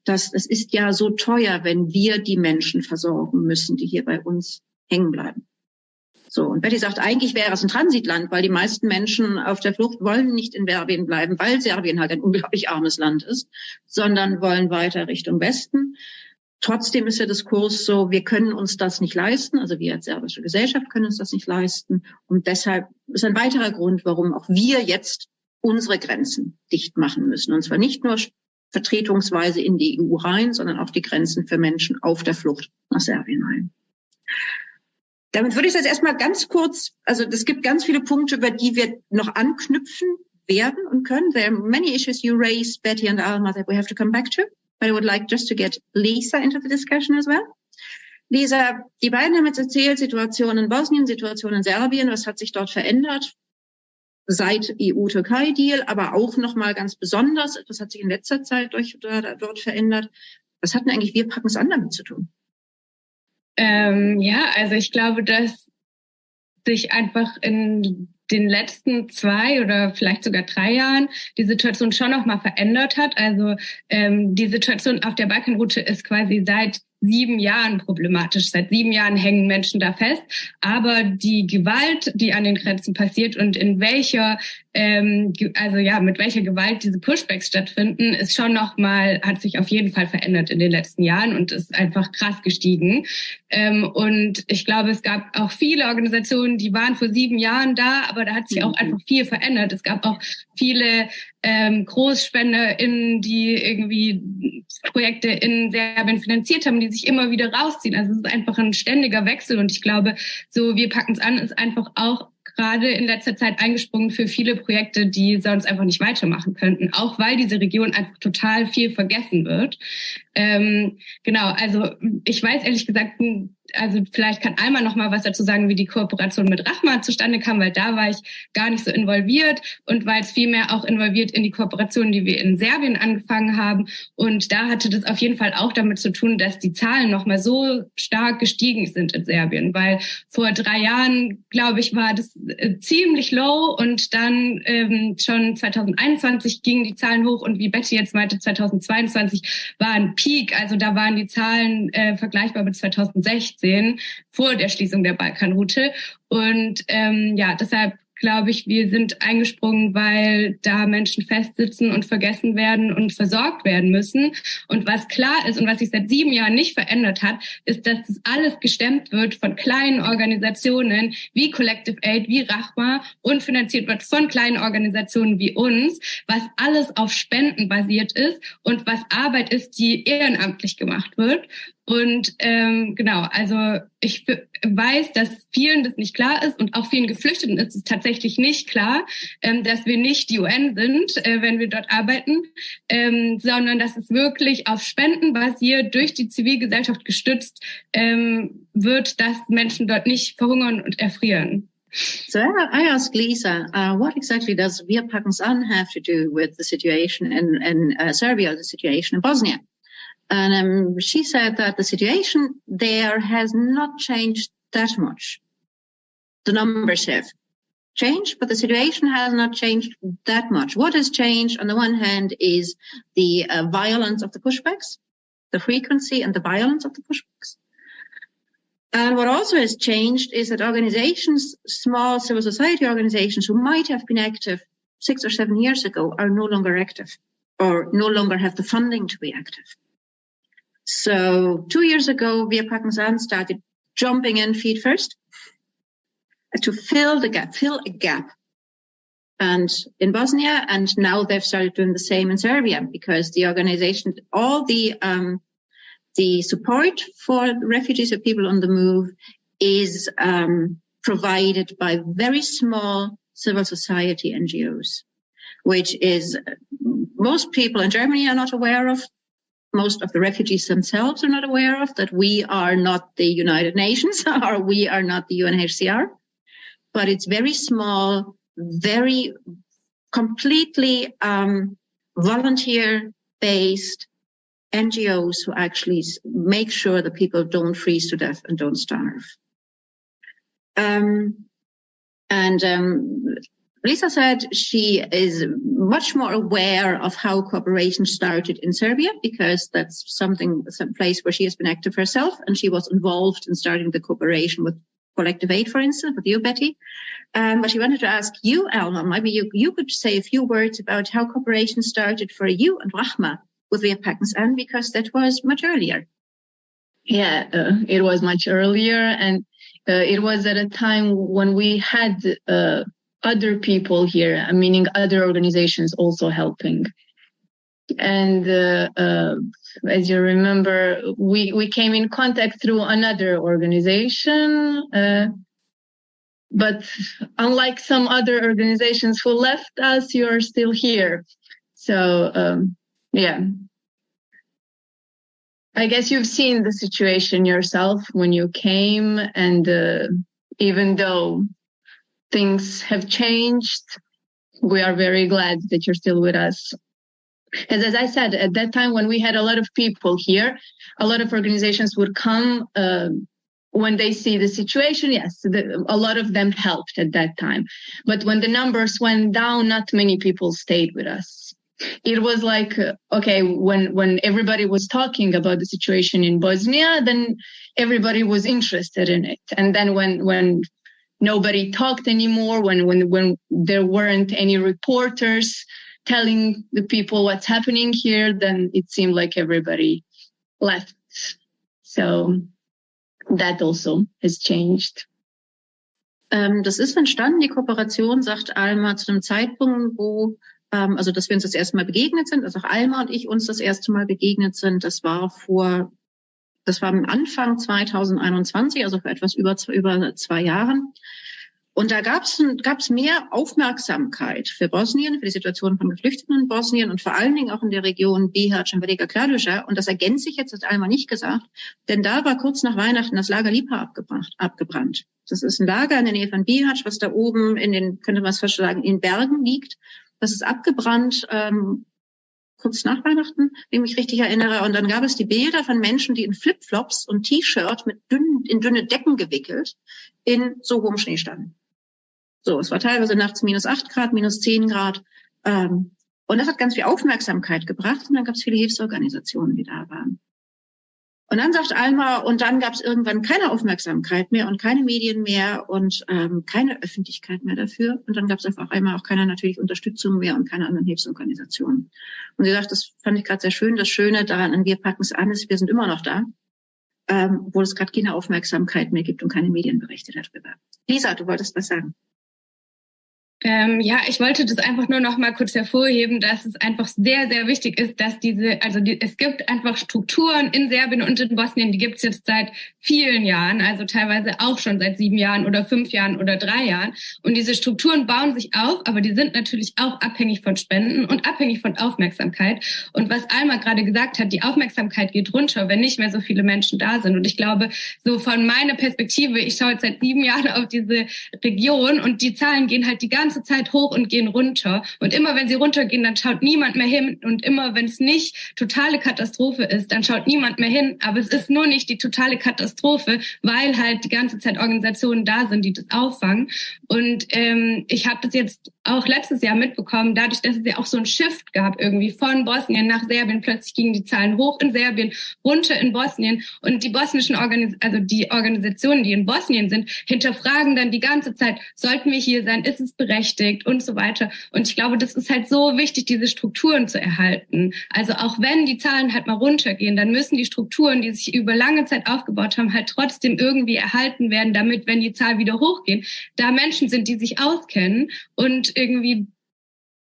Es ist ja so teuer, wenn wir die Menschen versorgen müssen, die hier bei uns hängen bleiben. So, und Betty sagt, eigentlich wäre es ein Transitland, weil die meisten Menschen auf der Flucht wollen nicht in Serbien bleiben, weil Serbien halt ein unglaublich armes Land ist, sondern wollen weiter Richtung Westen. Trotzdem ist der Diskurs so, wir können uns das nicht leisten, also wir als serbische Gesellschaft können uns das nicht leisten. Und deshalb ist ein weiterer Grund, warum auch wir jetzt unsere Grenzen dicht machen müssen. Und zwar nicht nur vertretungsweise in die EU rein, sondern auch die Grenzen für Menschen auf der Flucht nach Serbien rein. Damit würde ich jetzt erstmal ganz kurz, also es gibt ganz viele Punkte, über die wir noch anknüpfen werden und können. There are many issues you raised, Betty and Alma, that we have to come back to. But I would like just to get Lisa into the discussion as well. Lisa, die beiden haben jetzt erzählt, Situation in Bosnien, Situation in Serbien, was hat sich dort verändert seit EU-Türkei Deal, aber auch nochmal ganz besonders, etwas hat sich in letzter Zeit dort verändert. Was hat denn eigentlich wir packen es an damit zu tun? Ja, also ich glaube, dass sich einfach in den letzten 2 oder vielleicht sogar 3 Jahren die Situation schon noch mal verändert hat. Also die Situation auf der Balkanroute ist quasi seit 7 Jahren problematisch. Seit 7 Jahren hängen Menschen da fest. Aber die Gewalt, die an den Grenzen passiert und in welcher, mit welcher Gewalt diese Pushbacks stattfinden, ist schon nochmal, hat sich auf jeden Fall verändert in den letzten Jahren und ist einfach krass gestiegen. Und ich glaube, es gab auch viele Organisationen, die waren vor 7 Jahren da, aber da hat sich auch einfach viel verändert. Es gab auch viele GroßspenderInnen, die irgendwie Projekte in Serbien finanziert haben, die sich immer wieder rausziehen. Also es ist einfach ein ständiger Wechsel und ich glaube, so wir packen es an, ist einfach auch gerade in letzter Zeit eingesprungen für viele Projekte, die sonst einfach nicht weitermachen könnten, auch weil diese Region einfach total viel vergessen wird. Also ich weiß ehrlich gesagt, also vielleicht kann Alma noch mal was dazu sagen, wie die Kooperation mit Rahma zustande kam, weil da war ich gar nicht so involviert und weil es vielmehr auch involviert in die Kooperation, die wir in Serbien angefangen haben. Und da hatte das auf jeden Fall auch damit zu tun, dass die Zahlen noch mal so stark gestiegen sind in Serbien, weil vor 3 Jahren, glaube ich, war das ziemlich low und dann schon 2021 gingen die Zahlen hoch und wie Betty jetzt meinte, 2022 war ein Peak, also da waren die Zahlen vergleichbar mit 2016. Vor der Schließung der Balkanroute. Und deshalb glaube ich, wir sind eingesprungen, weil da Menschen festsitzen und vergessen werden und versorgt werden müssen. Und was klar ist und was sich seit 7 Jahren nicht verändert hat, ist, dass das alles gestemmt wird von kleinen Organisationen wie Collective Aid, wie Rahma und finanziert wird von kleinen Organisationen wie uns, was alles auf Spenden basiert ist und was Arbeit ist, die ehrenamtlich gemacht wird. Und also ich weiß, dass vielen das nicht klar ist und auch vielen Geflüchteten ist es tatsächlich nicht klar, dass wir nicht die UN sind, wenn wir dort arbeiten, sondern dass es wirklich auf Spenden basiert, durch die Zivilgesellschaft gestützt wird, dass Menschen dort nicht verhungern und erfrieren. So I asked Lisa, what exactly does Wir packen's an have to do with the situation in Serbia, the situation in Bosnia? And she said that the situation there has not changed that much. The numbers have changed, but the situation has not changed that much. What has changed on the one hand is the violence of the pushbacks, the frequency and the violence of the pushbacks. And what also has changed is that organizations, small civil society organizations who might have been active 6 or 7 years ago are no longer active or no longer have the funding to be active. So 2 years ago, Wir packen's an started jumping in feet first to fill a gap. And in Bosnia, and now they've started doing the same in Serbia because the organization, all the support for refugees or people on the move is provided by very small civil society NGOs, which is most people in Germany are not aware of. Most of the refugees themselves are not aware of, that we are not the United Nations or we are not the UNHCR. But it's very small, very completely volunteer-based NGOs who actually make sure that people don't freeze to death and don't starve. Lisa said she is much more aware of how cooperation started in Serbia, because that's some place where she has been active herself, and she was involved in starting the cooperation with collective aid, for instance, with you, Betty. But she wanted to ask you, Alma, maybe you could say a few words about how cooperation started for you and Rahma with Wir Packen's An, because that was much earlier. Yeah, it was much earlier, and it was at a time when we had other people here, meaning other organizations also helping. And as you remember, we came in contact through another organization, but unlike some other organizations who left us, you are still here. So, yeah. I guess you've seen the situation yourself when you came, and even though things have changed, we are very glad that you're still with us. As I said, at that time when we had a lot of people here, a lot of organizations would come when they see the situation. Yes, a lot of them helped at that time. But when the numbers went down, not many people stayed with us. It was like, okay, when everybody was talking about the situation in Bosnia, then everybody was interested in it. And then when nobody talked anymore, when there weren't any reporters telling the people what's happening here, then it seemed like everybody left. So that also has changed. Das ist entstanden, die Kooperation, sagt Alma, zu einem Zeitpunkt, wo, also dass wir uns das erste Mal begegnet sind, also auch Alma und ich uns das erste Mal begegnet sind, das war am Anfang 2021, also vor etwas über 2 Jahren. Und da gab's mehr Aufmerksamkeit für Bosnien, für die Situation von Geflüchteten in Bosnien und vor allen Dingen auch in der Region Bihać und Velika Kladuša. Und das ergänzt sich jetzt, hat Alma nicht gesagt, denn da war kurz nach Weihnachten das Lager Lipa abgebrannt. Das ist ein Lager in der Nähe von Bihać, was da oben könnte man es fast sagen, in Bergen liegt. Das ist abgebrannt, kurz nach Weihnachten, wenn ich mich richtig erinnere. Und dann gab es die Bilder von Menschen, die in Flipflops und T-Shirt in dünne Decken gewickelt in so hohem Schnee standen. So, es war teilweise nachts -8 Grad, -10 Grad. Und das hat ganz viel Aufmerksamkeit gebracht. Und dann gab es viele Hilfsorganisationen, die da waren. Und dann sagt Alma, und dann gab es irgendwann keine Aufmerksamkeit mehr und keine Medien mehr und keine Öffentlichkeit mehr dafür. Und dann gab es auf einmal auch keine natürlich Unterstützung mehr und keine anderen Hilfsorganisationen. Und sie sagt, das fand ich gerade sehr schön. Das Schöne daran an Wir packen es an ist, wir sind immer noch da, obwohl es gerade keine Aufmerksamkeit mehr gibt und keine Medienberichte darüber. Lisa, du wolltest was sagen. Ja, ich wollte das einfach nur noch mal kurz hervorheben, dass es einfach sehr, sehr wichtig ist, dass es gibt einfach Strukturen in Serbien und in Bosnien, die gibt es jetzt seit vielen Jahren, also teilweise auch schon seit 7 Jahren oder 5 Jahren oder 3 Jahren. Und diese Strukturen bauen sich auf, aber die sind natürlich auch abhängig von Spenden und abhängig von Aufmerksamkeit. Und was Alma gerade gesagt hat, die Aufmerksamkeit geht runter, wenn nicht mehr so viele Menschen da sind. Und ich glaube, so von meiner Perspektive, ich schaue jetzt seit 7 Jahren auf diese Region und die Zahlen gehen halt die ganze Zeit hoch und gehen runter. Und immer wenn sie runtergehen, dann schaut niemand mehr hin. Und immer wenn es nicht totale Katastrophe ist, dann schaut niemand mehr hin. Aber es ist nur nicht die totale Katastrophe, weil halt die ganze Zeit Organisationen da sind, die das auffangen. Und ich habe das jetzt auch letztes Jahr mitbekommen, dadurch, dass es ja auch so ein Shift gab irgendwie von Bosnien nach Serbien. Plötzlich gingen die Zahlen hoch in Serbien, runter in Bosnien. Und die bosnischen die Organisationen, die in Bosnien sind, hinterfragen dann die ganze Zeit, sollten wir hier sein, ist es berechtigt und so weiter. Und ich glaube, das ist halt so wichtig, diese Strukturen zu erhalten. Also auch wenn die Zahlen halt mal runtergehen, dann müssen die Strukturen, die sich über lange Zeit aufgebaut haben, halt trotzdem irgendwie erhalten werden, damit, wenn die Zahlen wieder hochgehen, da Menschen sind, die sich auskennen und irgendwie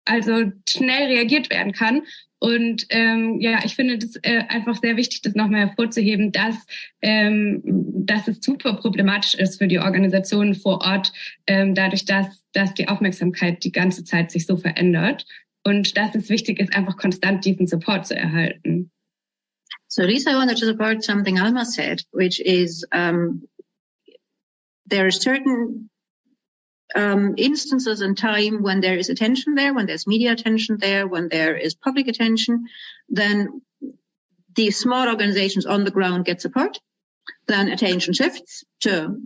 also schnell reagiert werden kann. Und ja, ich finde das einfach sehr wichtig, das nochmal hervorzuheben, dass es super problematisch ist für die Organisationen vor Ort, dadurch, dass die Aufmerksamkeit die ganze Zeit sich so verändert. Und dass es wichtig ist, einfach konstant diesen Support zu erhalten. So Lisa, I wanted to support something Alma said, which is there are certain instances in time when there is attention there, when there's media attention there, when there is public attention, then the small organizations on the ground get support. Then attention shifts to,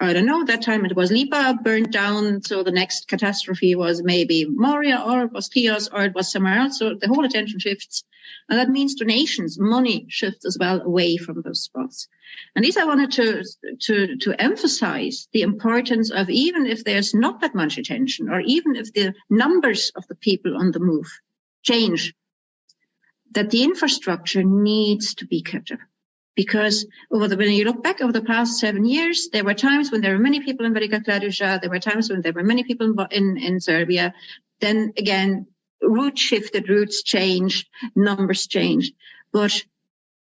I don't know, that time it was Lipa burned down, so the next catastrophe was maybe Moria, or it was Chios, or it was somewhere else. So the whole attention shifts. And that means donations, money shifts as well away from those spots. And this I wanted to emphasize the importance of, even if there's not that much attention, or even if the numbers of the people on the move change, that the infrastructure needs to be kept up. Because when you look back over the past 7 years, there were times when there were many people in Velika Kladuša, there were times when there were many people in Serbia. Then again, routes shifted, routes changed, numbers changed. But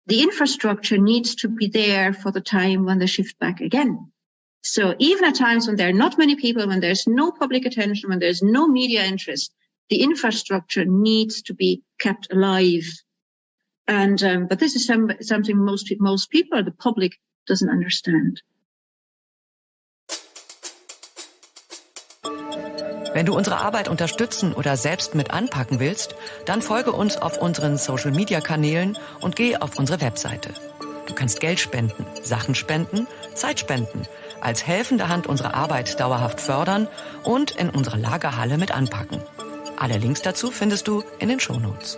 the infrastructure needs to be there for the time when they shift back again. So even at times when there are not many people, when there's no public attention, when there's no media interest, the infrastructure needs to be kept alive. And but this is something most people, the public, doesn't understand. Wenn du unsere Arbeit unterstützen oder selbst mit anpacken willst, dann folge uns auf unseren Social-Media-Kanälen und geh auf unsere Webseite. Du kannst Geld spenden, Sachen spenden, Zeit spenden, als helfende Hand unsere Arbeit dauerhaft fördern und in unserer Lagerhalle mit anpacken. Alle Links dazu findest du in den Shownotes.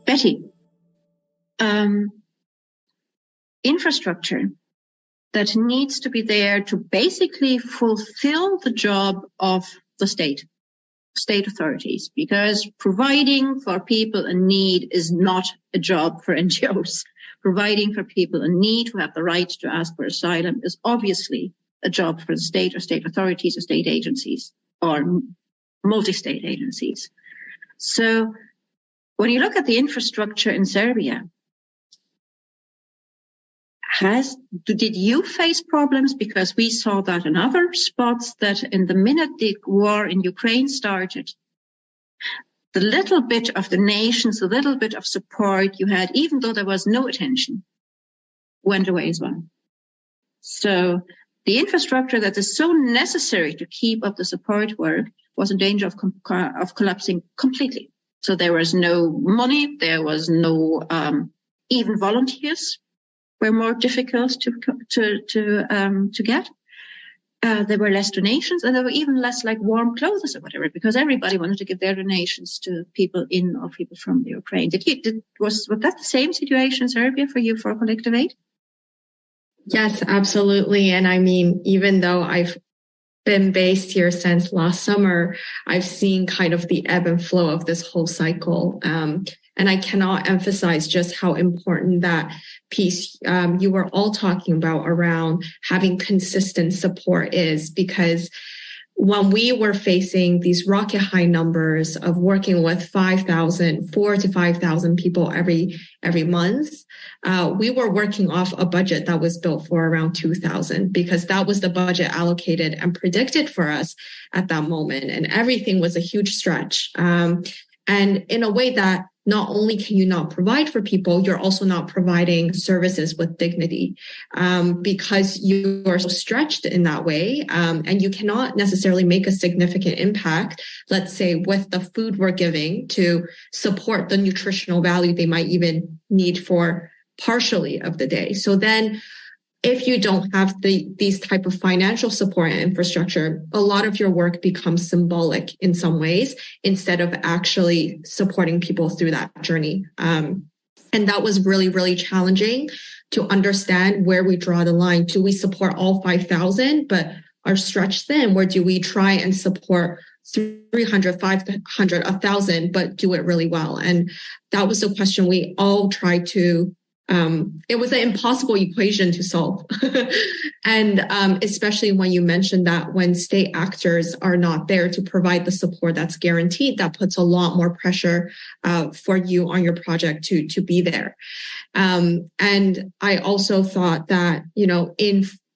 Betty, infrastructure that needs to be there to basically fulfill the job of the state authorities, because providing for people in need is not a job for NGOs. Providing for people in need who have the right to ask for asylum is obviously a job for the state or state authorities or state agencies or multi-state agencies. So when you look at the infrastructure in Serbia, did you face problems? Because we saw that in other spots, that in the minute the war in Ukraine started, the little bit of donations, the little bit of support you had, even though there was no attention, went away as well. So the infrastructure that is so necessary to keep up the support work was in danger of collapsing completely. So there was no money, there was no even volunteers were more difficult to get. There were less donations, and there were even less like warm clothes or whatever, because everybody wanted to give their donations to people in or people from the Ukraine. Was that the same situation in Serbia for you for collective aid? Yes, absolutely. And I mean, even though I've been based here since last summer, I've seen kind of the ebb and flow of this whole cycle. And I cannot emphasize just how important that piece you were all talking about around having consistent support is, because when we were facing these rocket high numbers of working with 4,000 to 5,000 people every month, we were working off a budget that was built for around 2,000, because that was the budget allocated and predicted for us at that moment. And everything was a huge stretch. And in a way that not only can you not provide for people, you're also not providing services with dignity, because you are so stretched in that way. And you cannot necessarily make a significant impact, let's say, with the food we're giving to support the nutritional value they might even need for partially of the day. So then if you don't have these type of financial support and infrastructure, a lot of your work becomes symbolic in some ways instead of actually supporting people through that journey. And that was really, really challenging to understand where we draw the line. Do we support all 5,000 but are stretched thin? Where do we try and support 300, 500, 1,000 but do it really well? And that was the question we all tried to it was an impossible equation to solve. And especially when you mentioned that when state actors are not there to provide the support that's guaranteed, that puts a lot more pressure for you on your project to be there. And I also thought that, you know,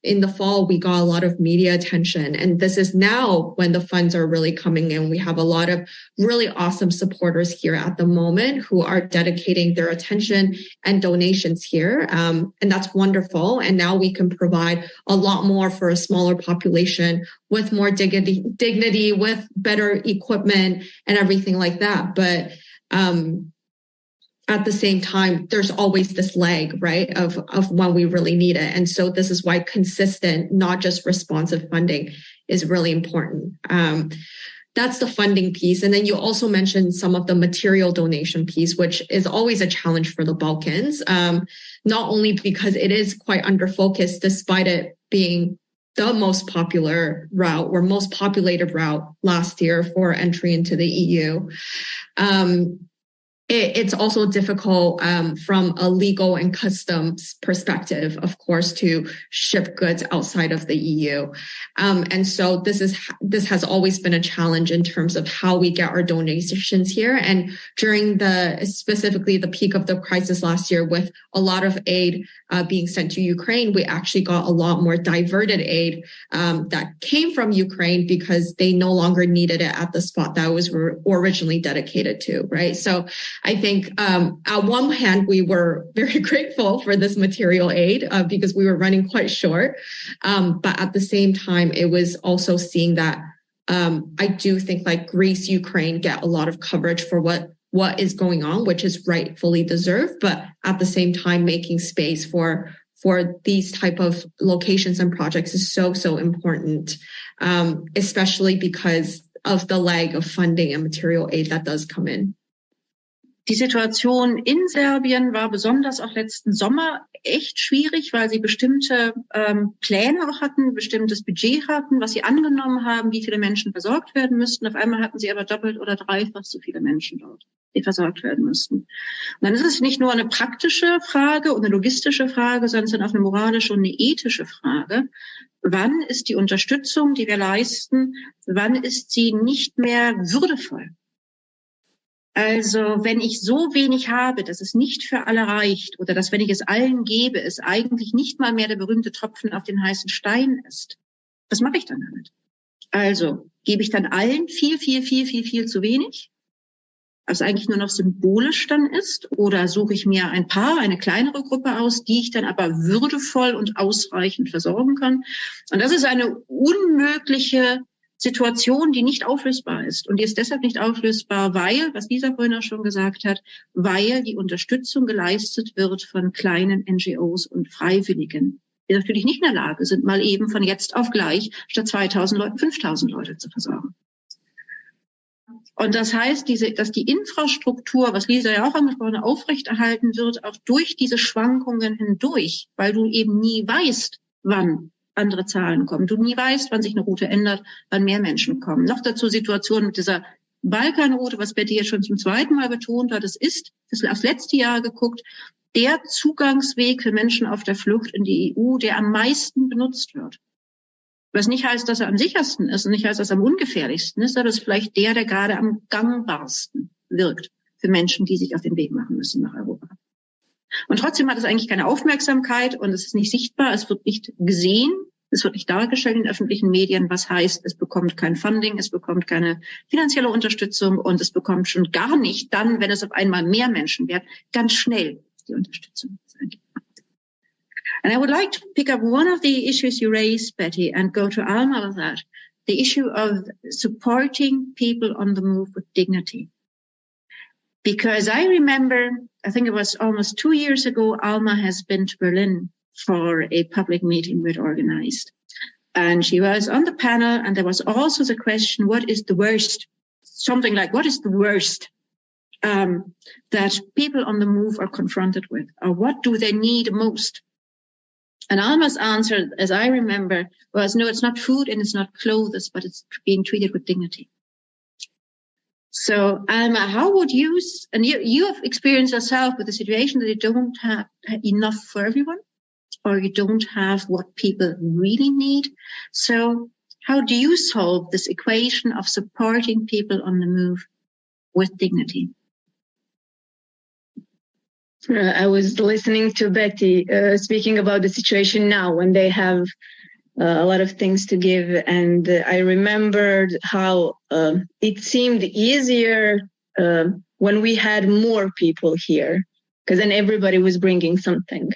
in the fall, we got a lot of media attention, and this is now when the funds are really coming in. We have a lot of really awesome supporters here at the moment who are dedicating their attention and donations here. And that's wonderful. And now we can provide a lot more for a smaller population with more dignity, with better equipment and everything like that. But at the same time, there's always this lag, right, of when we really need it. And so this is why consistent, not just responsive funding is really important. That's the funding piece. And then you also mentioned some of the material donation piece, which is always a challenge for the Balkans, not only because it is quite under-focused, despite it being the most popular route or most populated route last year for entry into the EU. It's also difficult from a legal and customs perspective, of course, to ship goods outside of the EU. And so this has always been a challenge in terms of how we get our donations here. And during specifically the peak of the crisis last year, with a lot of aid being sent to Ukraine, we actually got a lot more diverted aid that came from Ukraine because they no longer needed it at the spot that was originally dedicated to, right? So I think on one hand, we were very grateful for this material aid because we were running quite short. But at the same time, it was also seeing that I do think like Greece, Ukraine get a lot of coverage for what is going on, which is rightfully deserved. But at the same time, making space for these type of locations and projects is so important, especially because of the lag of funding and material aid that does come in. Die Situation in Serbien war besonders auch letzten Sommer echt schwierig, weil sie bestimmte Pläne auch hatten, bestimmtes Budget hatten, was sie angenommen haben, wie viele Menschen versorgt werden müssten. Auf einmal hatten sie aber doppelt oder dreifach so viele Menschen dort, die versorgt werden müssten. Und dann ist es nicht nur eine praktische Frage und eine logistische Frage, sondern es ist auch eine moralische und eine ethische Frage. Wann ist die Unterstützung, die wir leisten, wann ist sie nicht mehr würdevoll? Also wenn ich so wenig habe, dass es nicht für alle reicht oder dass, wenn ich es allen gebe, es eigentlich nicht mal mehr der berühmte Tropfen auf den heißen Stein ist, was mache ich dann damit? Also gebe ich dann allen viel zu wenig, was eigentlich nur noch symbolisch dann ist, oder suche ich mir eine kleinere Gruppe aus, die ich dann aber würdevoll und ausreichend versorgen kann? Und das ist eine unmögliche Situation, die nicht auflösbar ist. Und die ist deshalb nicht auflösbar, weil, was Lisa vorhin auch schon gesagt hat, weil die Unterstützung geleistet wird von kleinen NGOs und Freiwilligen, die natürlich nicht in der Lage sind, mal eben von jetzt auf gleich statt 2000 Leuten 5000 Leute zu versorgen. Und das heißt, dass die Infrastruktur, was Lisa ja auch angesprochen hat, aufrechterhalten wird, auch durch diese Schwankungen hindurch, weil du eben nie weißt, wann andere Zahlen kommen. Du nie weißt, wann sich eine Route ändert, wann mehr Menschen kommen. Noch dazu Situationen mit dieser Balkanroute, was Betty jetzt schon zum zweiten Mal betont hat. Das ist aufs letzte Jahr geguckt, der Zugangsweg für Menschen auf der Flucht in die EU, der am meisten benutzt wird. Was nicht heißt, dass er am sichersten ist und nicht heißt, dass er am ungefährlichsten ist, aber es ist vielleicht der gerade am gangbarsten wirkt für Menschen, die sich auf den Weg machen müssen nach Europa. Und trotzdem hat es eigentlich keine Aufmerksamkeit und es ist nicht sichtbar, es wird nicht gesehen, es wird nicht dargestellt in öffentlichen Medien, was heißt, es bekommt kein Funding, es bekommt keine finanzielle Unterstützung und es bekommt schon gar nicht dann, wenn es auf einmal mehr Menschen werden, ganz schnell die Unterstützung. And I would like to pick up one of the issues you raised, Betty, and go to Alma with that, the issue of supporting people on the move with dignity. Because I remember, I think it was almost 2 years ago, Alma has been to Berlin for a public meeting we'd organized. And she was on the panel, and there was also the question, what is the worst? Something like, what is the worst that people on the move are confronted with? Or what do they need most? And Alma's answer, as I remember, was, no, it's not food and it's not clothes, but it's being treated with dignity. So, Alma, how would you, and you have experienced yourself with the situation that you don't have enough for everyone, or you don't have what people really need. So how do you solve this equation of supporting people on the move with dignity? I was listening to Betty speaking about the situation now when they have a lot of things to give. And I remembered how it seemed easier when we had more people here, because then everybody was bringing something.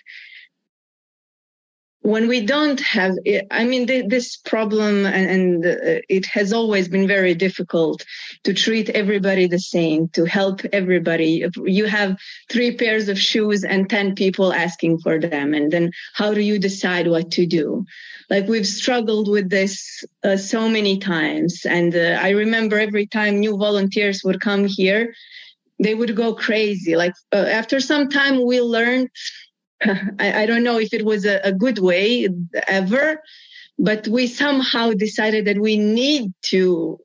When we don't have, I mean, this problem, and it has always been very difficult to treat everybody the same, to help everybody. You have 3 pairs of shoes and 10 people asking for them. And then how do you decide what to do? Like, we've struggled with this so many times. And I remember every time new volunteers would come here, they would go crazy. Like, after some time, we learned, I don't know if it was a good way ever, but we somehow decided that we need to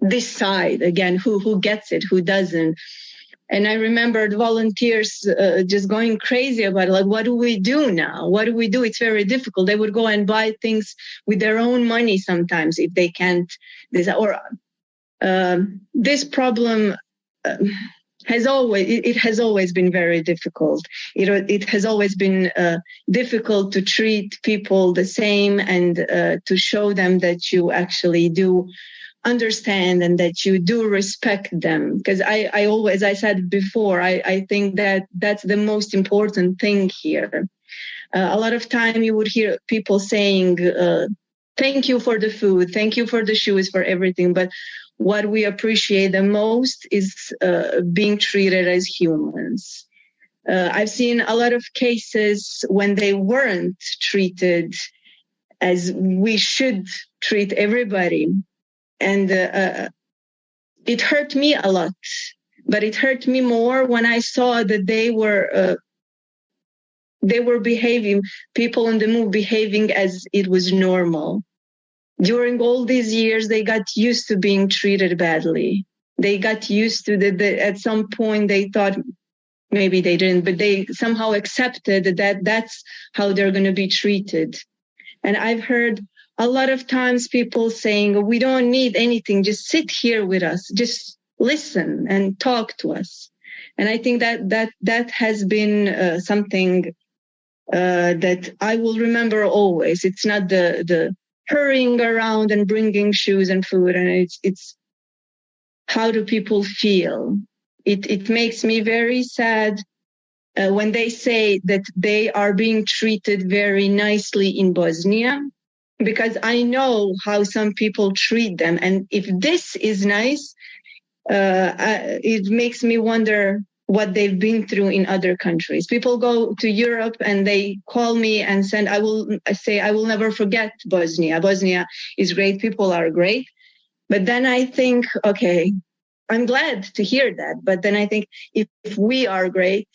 decide again who gets it, who doesn't. And I remembered volunteers just going crazy about it. Like, what do we do now? What do we do? It's very difficult. They would go and buy things with their own money sometimes if they can't. This problem has always been very difficult. It has always been difficult to treat people the same and to show them that you actually do understand and that you do respect them. Because I always, I said before, I think that that's the most important thing here. A lot of time you would hear people saying, thank you for the food, thank you for the shoes, for everything. But what we appreciate the most is being treated as humans. I've seen a lot of cases when they weren't treated as we should treat everybody. And it hurt me a lot. But it hurt me more when I saw that they were behaving, people on the move behaving as it was normal. During all these years, they got used to being treated badly. They got used to that. At some point, they thought, maybe they didn't, but they somehow accepted that that's how they're going to be treated. And I've heard a lot of times people saying, we don't need anything, just sit here with us, just listen and talk to us. And I think that has been something that I will remember always. It's not the hurrying around and bringing shoes and food, and it's how do people feel? It makes me very sad when they say that they are being treated very nicely in Bosnia, because I know how some people treat them, and if this is nice, it makes me wonder what they've been through in other countries. People go to Europe and they call me and I will never forget Bosnia. Bosnia is great. People are great. But then I think, okay, I'm glad to hear that. But then I think if we are great,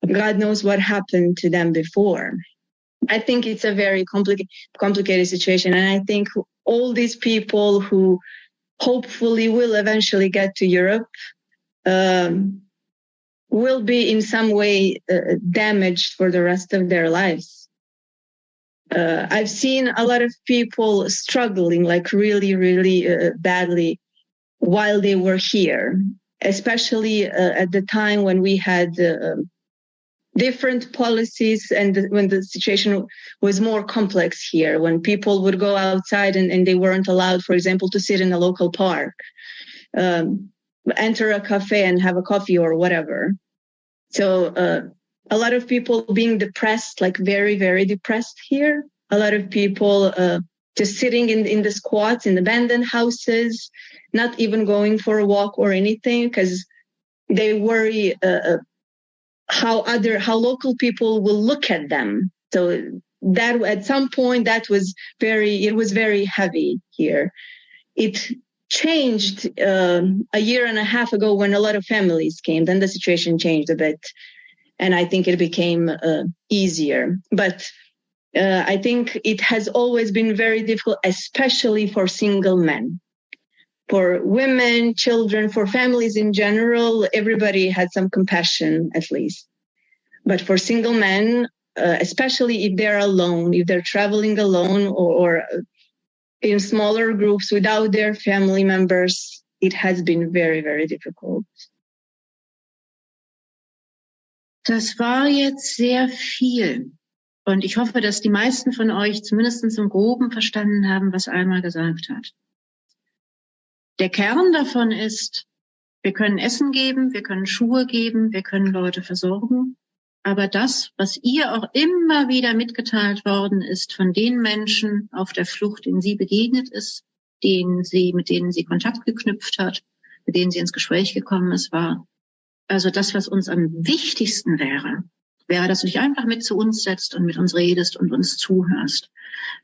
God knows what happened to them before. I think it's a very complicated situation. And I think all these people who hopefully will eventually get to Europe, will be in some way damaged for the rest of their lives. I've seen a lot of people struggling like really, really badly while they were here, especially at the time when we had different policies and when the situation was more complex here, when people would go outside and they weren't allowed, for example, to sit in a local park, enter a cafe and have a coffee or whatever. So a lot of people being depressed, like very, very depressed here. A lot of people just sitting in the squats, in abandoned houses, not even going for a walk or anything, because they worry how local people will look at them. So that at some point it was very heavy here. It changed a year and a half ago when a lot of families came. Then the situation changed a bit, and I think it became easier. But I think it has always been very difficult, especially for single men. for women, children, for families in general, everybody had some compassion at least. But for single men, especially if they're alone, if they're traveling alone or in smaller groups without their family members, it has been very, very difficult. Das war jetzt sehr viel. Und ich hoffe, dass die meisten von euch zumindest im Groben verstanden haben, was Alma gesagt hat. Der Kern davon ist, wir können Essen geben, wir können Schuhe geben, wir können Leute versorgen. Aber das, was ihr auch immer wieder mitgeteilt worden ist von den Menschen auf der Flucht, denen sie begegnet ist, mit denen sie Kontakt geknüpft hat, mit denen sie ins Gespräch gekommen ist, war, also das, was uns am wichtigsten wäre, dass du dich einfach mit zu uns setzt und mit uns redest und uns zuhörst.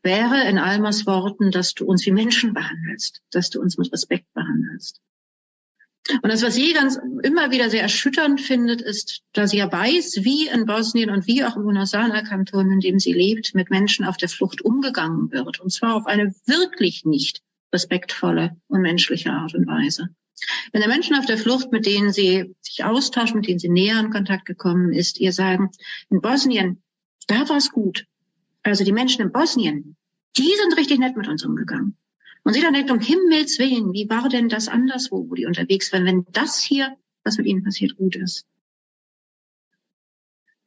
Wäre in Almas Worten, dass du uns wie Menschen behandelst, dass du uns mit Respekt behandelst. Und das, was sie immer wieder sehr erschütternd findet, ist, dass sie ja weiß, wie in Bosnien und wie auch im Unasana-Kanton, in dem sie lebt, mit Menschen auf der Flucht umgegangen wird. Und zwar auf eine wirklich nicht respektvolle und menschliche Art und Weise. Wenn der Menschen auf der Flucht, mit denen sie sich austauschen, mit denen sie näher in Kontakt gekommen ist, ihr sagen, in Bosnien, da war es gut. Also die Menschen in Bosnien, die sind richtig nett mit uns umgegangen. Und sie dann denkt, um Himmels Willen, wie war denn das anderswo, wo die unterwegs waren, wenn das hier, was mit ihnen passiert, gut ist?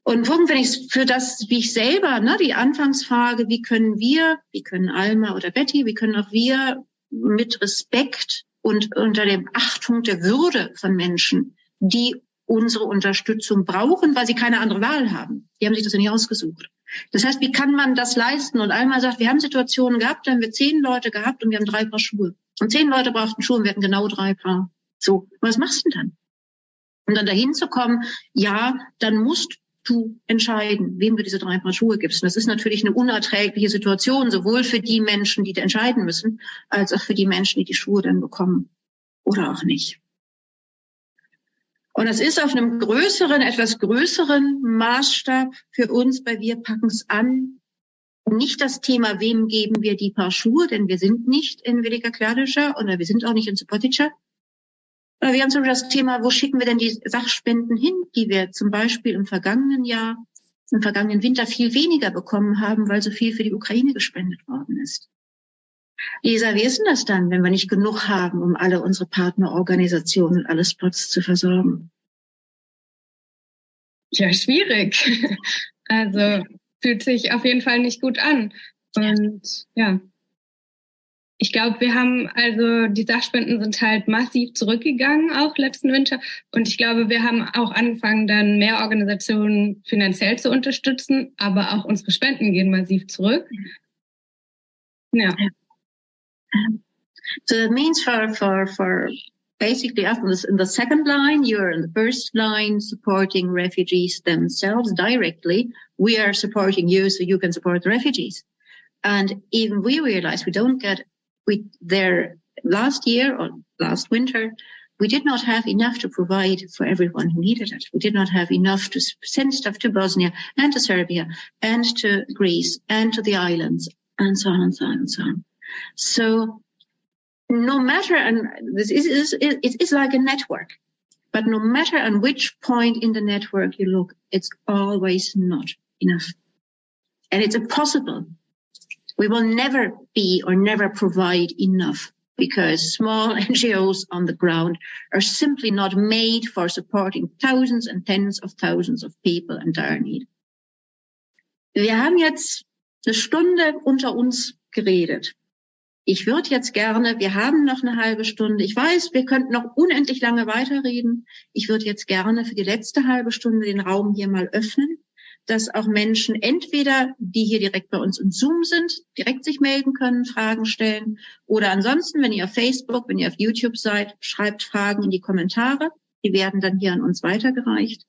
Und ein Punkt, wenn ich für das, wie ich selber, die Anfangsfrage, wie können Alma oder Betty, wie können auch wir mit Respekt und unter der Achtung der Würde von Menschen, die unsere Unterstützung brauchen, weil sie keine andere Wahl haben. Die haben sich das ja nicht ausgesucht. Das heißt, wie kann man das leisten? Und Alma sagt, wir haben Situationen gehabt, da haben wir 10 Leute gehabt und wir haben 3 Paar Schuhe. Und 10 Leute brauchten Schuhe und wir hatten genau 3 Paar. So, was machst du denn dann? Und dann dahin zu kommen, ja, dann musst du entscheiden, wem du diese 3 Paar Schuhe gibst. Und das ist natürlich eine unerträgliche Situation, sowohl für die Menschen, die entscheiden müssen, als auch für die Menschen, die die Schuhe dann bekommen. Oder auch nicht. Und es ist auf einem etwas größeren Maßstab für uns, bei Wir packen's an, nicht das Thema, wem geben wir die Paar Schuhe, denn wir sind nicht in Velika Kladuša oder wir sind auch nicht in Subotica. Aber wir haben zum Beispiel das Thema, wo schicken wir denn die Sachspenden hin, die wir zum Beispiel im vergangenen Winter viel weniger bekommen haben, weil so viel für die Ukraine gespendet worden ist. Lisa, wie ist denn das dann, wenn wir nicht genug haben, um alle unsere Partnerorganisationen und alle Spots zu versorgen? Ja, schwierig. Also fühlt sich auf jeden Fall nicht gut an. Und ja, ich glaube, die Sachspenden sind halt massiv zurückgegangen, auch letzten Winter. Und ich glaube, wir haben auch angefangen, dann mehr Organisationen finanziell zu unterstützen, aber auch unsere Spenden gehen massiv zurück. Ja. So that means for basically in the second line, you're in the first line supporting refugees themselves directly. We are supporting you so you can support the refugees. And even we realize last year or last winter, we did not have enough to provide for everyone who needed it. We did not have enough to send stuff to Bosnia and to Serbia and to Greece and to the islands and so on and so on and so on. So no matter, and it is like a network, but no matter on which point in the network you look, it's always not enough. And it's impossible. We will never be or never provide enough because small NGOs on the ground are simply not made for supporting thousands and tens of thousands of people in dire need. Wir haben jetzt eine Stunde unter uns geredet. Ich würde jetzt gerne, wir haben noch eine halbe Stunde. Ich weiß, wir könnten noch unendlich lange weiterreden. Ich würde jetzt gerne für die letzte halbe Stunde den Raum hier mal öffnen, dass auch Menschen entweder, die hier direkt bei uns im Zoom sind, direkt sich melden können, Fragen stellen. Oder ansonsten, wenn ihr auf Facebook, wenn ihr auf YouTube seid, schreibt Fragen in die Kommentare. Die werden dann hier an uns weitergereicht.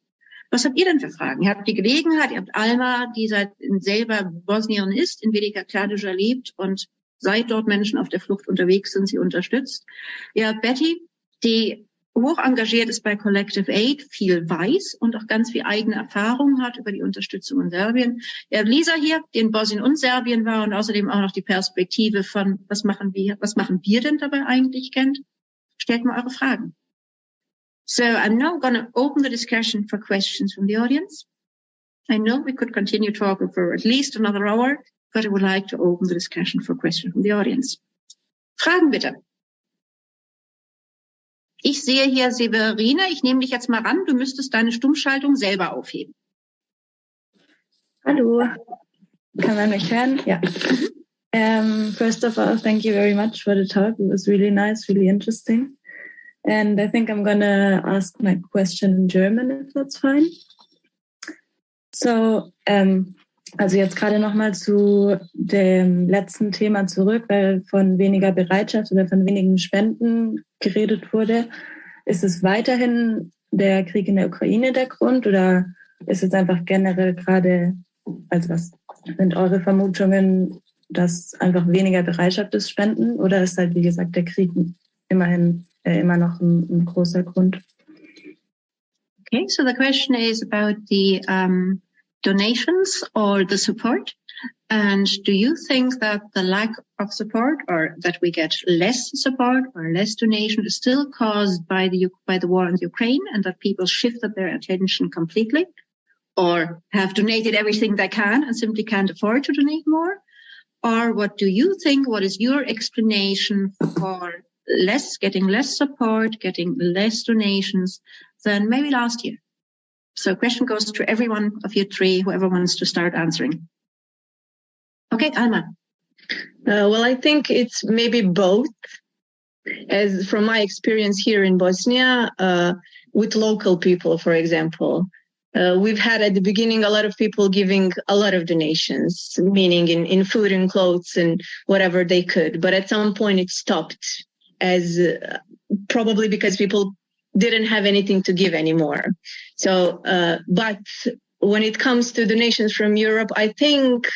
Was habt ihr denn für Fragen? Ihr habt die Gelegenheit, ihr habt Alma, die selber Bosnierin ist, in Velika Kladuša lebt und seit dort Menschen auf der Flucht unterwegs sind, sie unterstützt. Ihr habt Betty, die hoch engagiert ist bei Collective Aid, viel weiß und auch ganz viel eigene Erfahrung hat über die Unterstützung in Serbien. Ihr habt Lisa hier, die in Bosnien und Serbien war und außerdem auch noch die Perspektive von, was machen wir denn dabei eigentlich kennt. Stellt mal eure Fragen. So I'm now going to open the discussion for questions from the audience. I know we could continue talking for at least another hour, but I would like to open the discussion for questions from the audience. Fragen bitte. Ich sehe hier Severine. Ich nehme dich jetzt mal ran. Du müsstest deine Stummschaltung selber aufheben. Hallo. Kann man mich hören? Ja. First of all, thank you very much for the talk. It was really nice, really interesting. And I think I'm gonna ask my question in German, if that's fine. So, also jetzt gerade nochmal zu dem letzten Thema zurück, weil von weniger Bereitschaft oder von wenigen Spenden geredet wurde. Ist es weiterhin der Krieg in der Ukraine der Grund oder ist es einfach generell gerade, also was sind eure Vermutungen, dass einfach weniger Bereitschaft ist, Spenden, oder ist halt, wie gesagt, der Krieg immerhin immer noch ein großer Grund? Okay, so the question is about the donations or the support. And do you think that the lack of support, or that we get less support or less donation, is still caused by the war in Ukraine, and that people shifted their attention completely, or have donated everything they can and simply can't afford to donate more? Or what do you think? What is your explanation for getting less support, getting less donations than maybe last year? So question goes to every one of you three, whoever wants to start answering. Okay, Alma. Well, I think it's maybe both. As from my experience here in Bosnia, with local people, for example, we've had at the beginning a lot of people giving a lot of donations, meaning in food and clothes and whatever they could. But at some point it stopped, as probably because people didn't have anything to give anymore. So, but when it comes to donations from Europe, I think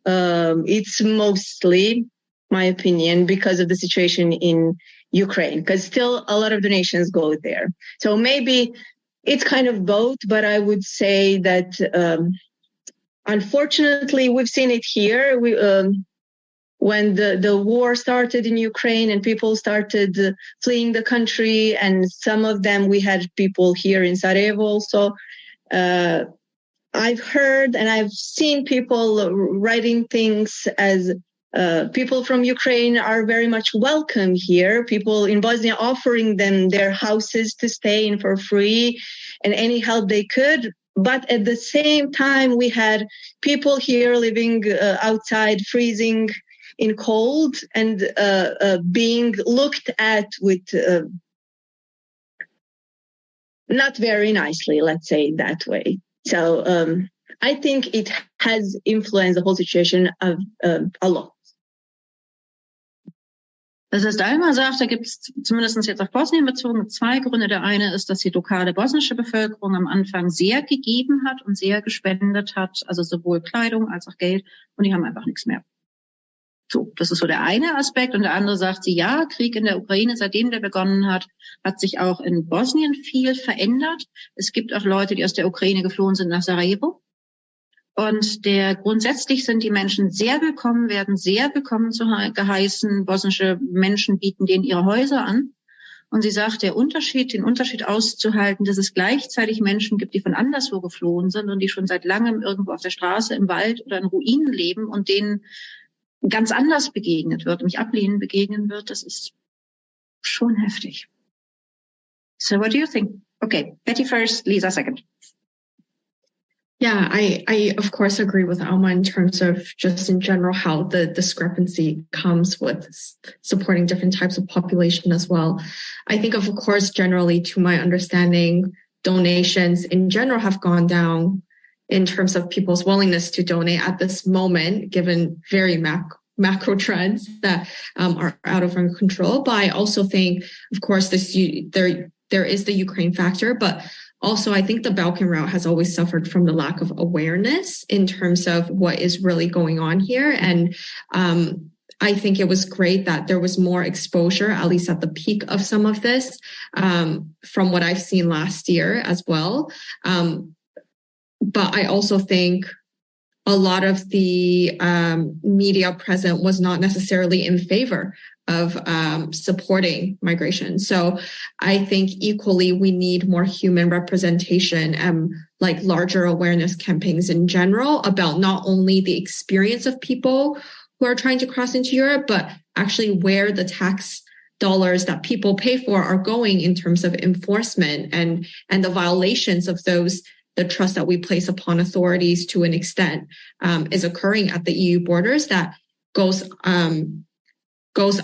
it's mostly, my opinion, because of the situation in Ukraine, because still a lot of donations go there. So maybe it's kind of both, but I would say that unfortunately we've seen it here. When the war started in Ukraine and people started fleeing the country, and some of them, we had people here in Sarajevo also. I've heard and I've seen people writing things as people from Ukraine are very much welcome here. People in Bosnia offering them their houses to stay in for free and any help they could. But at the same time, we had people here living outside, freezing in cold, and being looked at with not very nicely, let's say it that way. So I think it has influenced the whole situation a lot. Das heißt, Alma sagt, da gibt es zumindest jetzt auf Bosnien bezogen zwei Gründe. Der eine ist, dass die lokale bosnische Bevölkerung am Anfang sehr gegeben hat und sehr gespendet hat, also sowohl Kleidung als auch Geld, und die haben einfach nichts mehr. So, das ist so der eine Aspekt. Und der andere sagt sie, ja, Krieg in der Ukraine, seitdem der begonnen hat sich auch in Bosnien viel verändert. Es gibt auch Leute, die aus der Ukraine geflohen sind nach Sarajevo. Und grundsätzlich sind die Menschen sehr willkommen, werden sehr willkommen geheißen. Bosnische Menschen bieten denen ihre Häuser an. Und sie sagt, den Unterschied auszuhalten, dass es gleichzeitig Menschen gibt, die von anderswo geflohen sind und die schon seit langem irgendwo auf der Straße, im Wald oder in Ruinen leben und denen ganz anders begegnet wird, nämlich ablehnend begegnen wird, das ist schon heftig. So what do you think? Okay, Betty first, Lisa second. Yeah, I of course agree with Alma in terms of just in general how the discrepancy comes with supporting different types of population as well. I think of course generally, to my understanding, donations in general have gone down in terms of people's willingness to donate at this moment, given very macro trends that are out of our control. But I also think, of course, there is the Ukraine factor, but also I think the Balkan route has always suffered from the lack of awareness in terms of what is really going on here. And I think it was great that there was more exposure, at least at the peak of some of this, from what I've seen last year as well. But I also think a lot of the media present was not necessarily in favor of supporting migration. So I think equally we need more human representation and like larger awareness campaigns in general about not only the experience of people who are trying to cross into Europe, but actually where the tax dollars that people pay for are going in terms of enforcement and the violations of those, the trust that we place upon authorities to an extent is occurring at the EU borders that goes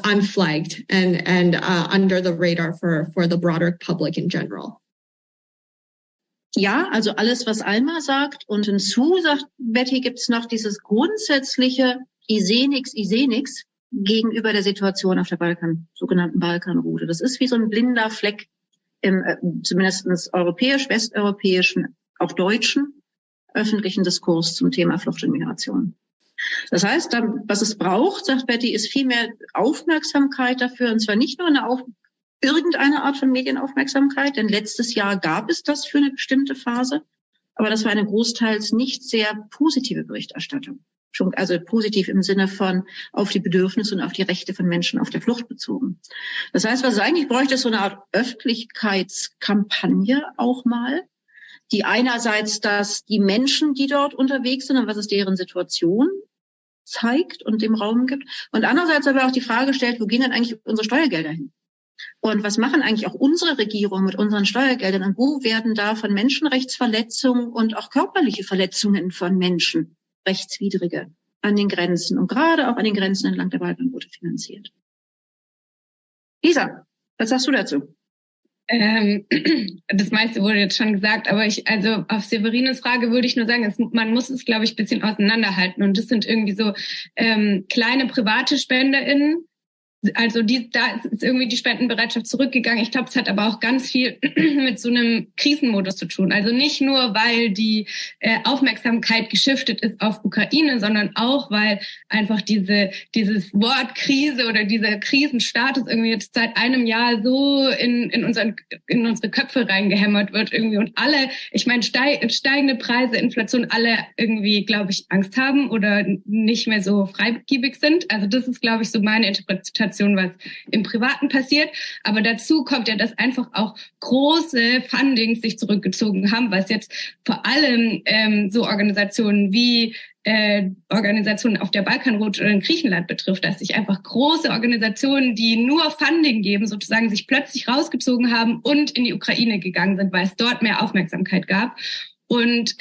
unflagged and under the radar for the broader public in general. Ja, also alles, was Alma sagt. Und hinzu, sagt Betty, gibt es noch dieses grundsätzliche I seh nix gegenüber der Situation auf der sogenannten Balkanroute. Das ist wie so ein blinder Fleck im zumindest europäisch, westeuropäischen, auch deutschen öffentlichen Diskurs zum Thema Flucht und Migration. Das heißt, was es braucht, sagt Betty, ist viel mehr Aufmerksamkeit dafür, und zwar nicht nur irgendeine Art von Medienaufmerksamkeit, denn letztes Jahr gab es das für eine bestimmte Phase, aber das war eine großteils nicht sehr positive Berichterstattung. Also positiv im Sinne von auf die Bedürfnisse und auf die Rechte von Menschen auf der Flucht bezogen. Das heißt, was es eigentlich bräuchte, ist so eine Art Öffentlichkeitskampagne auch mal, die einerseits die Menschen, die dort unterwegs sind und was ist deren Situation, zeigt und dem Raum gibt, und andererseits aber auch die Frage stellt, wo gehen denn eigentlich unsere Steuergelder hin? Und was machen eigentlich auch unsere Regierungen mit unseren Steuergeldern und wo werden da von Menschenrechtsverletzungen und auch körperliche Verletzungen von Menschen, rechtswidrige, an den Grenzen und gerade auch an den Grenzen entlang der Balkanroute finanziert? Lisa, was sagst du dazu? Das meiste wurde jetzt schon gesagt, aber also auf Severines Frage würde ich nur sagen, man muss es, glaube ich, ein bisschen auseinanderhalten. Und das sind irgendwie so kleine private SpenderInnen. Also da ist irgendwie die Spendenbereitschaft zurückgegangen. Ich glaube, es hat aber auch ganz viel mit so einem Krisenmodus zu tun. Also nicht nur, weil die Aufmerksamkeit geschiftet ist auf Ukraine, sondern auch, weil einfach dieses Wort Krise oder dieser Krisenstatus irgendwie jetzt seit einem Jahr so in unsere Köpfe reingehämmert wird irgendwie. Und alle, ich meine, steigende Preise, Inflation, alle irgendwie, glaube ich, Angst haben oder nicht mehr so freigebig sind. Also das ist, glaube ich, so meine Interpretation, was im Privaten passiert. Aber dazu kommt ja, dass einfach auch große Fundings sich zurückgezogen haben, was jetzt vor allem so Organisationen wie Organisationen auf der Balkanroute oder in Griechenland betrifft, dass sich einfach große Organisationen, die nur Funding geben, sozusagen sich plötzlich rausgezogen haben und in die Ukraine gegangen sind, weil es dort mehr Aufmerksamkeit gab. Und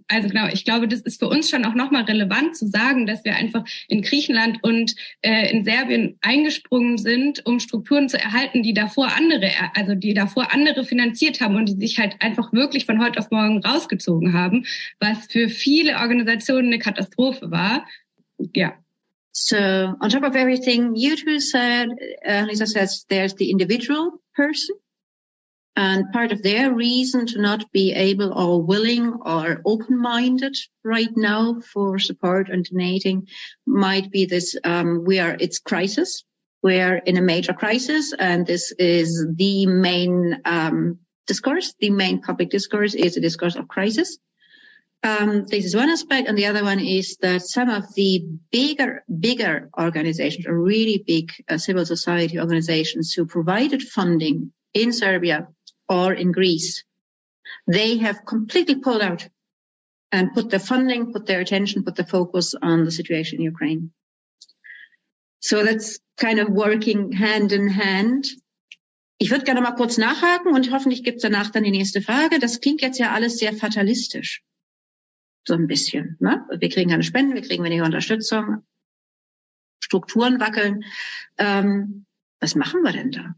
also genau, ich glaube, das ist für uns schon auch nochmal relevant zu sagen, dass wir einfach in Griechenland und in Serbien eingesprungen sind, um Strukturen zu erhalten, die davor andere finanziert haben und die sich halt einfach wirklich von heute auf morgen rausgezogen haben, was für viele Organisationen eine Katastrophe war. Ja. So, on top of everything you two said, Lisa says there's the individual person. And part of their reason to not be able or willing or open-minded right now for support and donating might be this, it's crisis. We're in a major crisis, and this is the main discourse. The main public discourse is a discourse of crisis. This is one aspect, and the other one is that some of the bigger organizations, or really big civil society organizations who provided funding in Serbia or in Greece, they have completely pulled out and put their funding, put their attention, put the focus on the situation in Ukraine. So that's kind of working hand in hand. Ich würde gerne mal kurz nachhaken und hoffentlich gibt's danach dann die nächste Frage. Das klingt jetzt ja alles sehr fatalistisch. So ein bisschen, ne? Wir kriegen keine Spenden, wir kriegen weniger Unterstützung, Strukturen wackeln. Was machen wir denn da?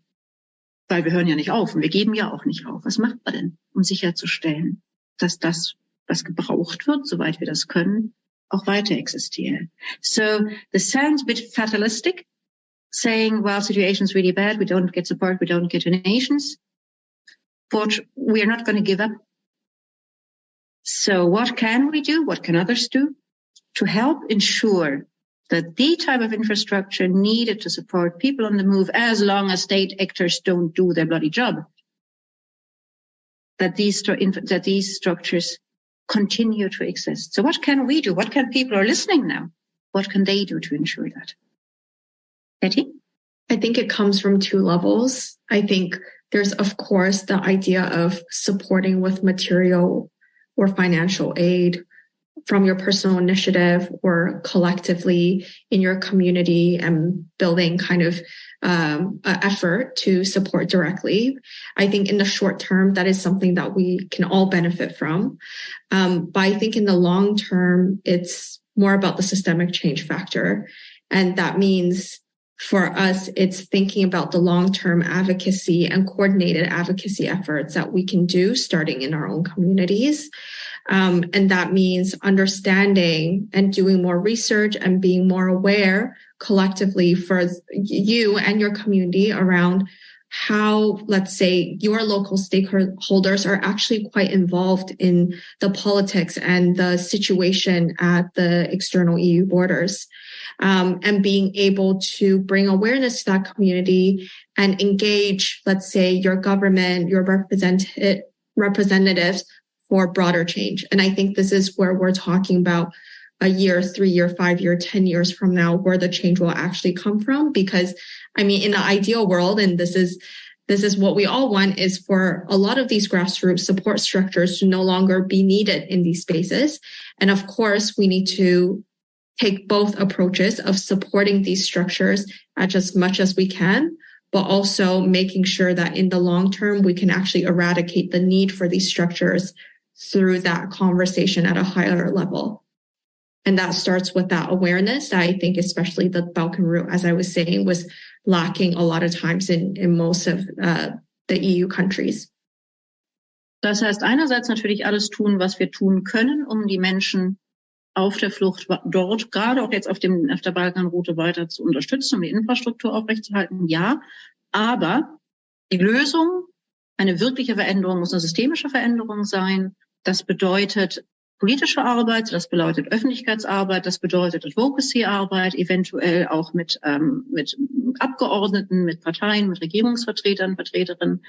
Weil wir hören ja nicht auf und wir geben ja auch nicht auf. Was macht man denn, um sicherzustellen, dass das, was gebraucht wird, soweit wir das können, auch weiter existiert? So this sounds a bit fatalistic, saying, well, situation's really bad, we don't get support, we don't get donations, but we are not going to give up. So what can we do? What can others do to help ensure that the type of infrastructure needed to support people on the move, as long as state actors don't do their bloody job, that these structures continue to exist? So what can we do? What can people who are listening now, what can they do to ensure that? Betty? I think it comes from two levels. I think there's, of course, the idea of supporting with material or financial aid from your personal initiative or collectively in your community and building kind of effort to support directly. I think in the short term, that is something that we can all benefit from. But I think in the long term, it's more about the systemic change factor. And that means for us, it's thinking about the long-term advocacy and coordinated advocacy efforts that we can do starting in our own communities. And that means understanding and doing more research and being more aware collectively for you and your community around how, let's say, your local stakeholders are actually quite involved in the politics and the situation at the external EU borders. And being able to bring awareness to that community and engage, let's say, your government, your representatives for broader change. And I think this is where we're talking about a year, 3 year, 5 year, 10 years from now, where the change will actually come from. Because I mean, in the ideal world, and this is what we all want, is for a lot of these grassroots support structures to no longer be needed in these spaces. And of course, we need to take both approaches of supporting these structures as much as we can, but also making sure that in the long term, we can actually eradicate the need for these structures through that conversation at a higher level. And that starts with that awareness that I think especially the Balkan route, as I was saying, was lacking a lot of times in most of the EU countries. Das heißt, einerseits natürlich alles tun, was wir tun können, um die Menschen auf der Flucht dort, gerade auch jetzt auf der Balkanroute weiter zu unterstützen, um die Infrastruktur aufrechtzuerhalten. Ja, aber die Lösung, eine wirkliche Veränderung, muss eine systemische Veränderung sein. Das bedeutet politische Arbeit, das bedeutet Öffentlichkeitsarbeit, das bedeutet Advocacy-Arbeit, eventuell auch mit Abgeordneten, mit Parteien, mit Regierungsvertretern, Vertreterinnen.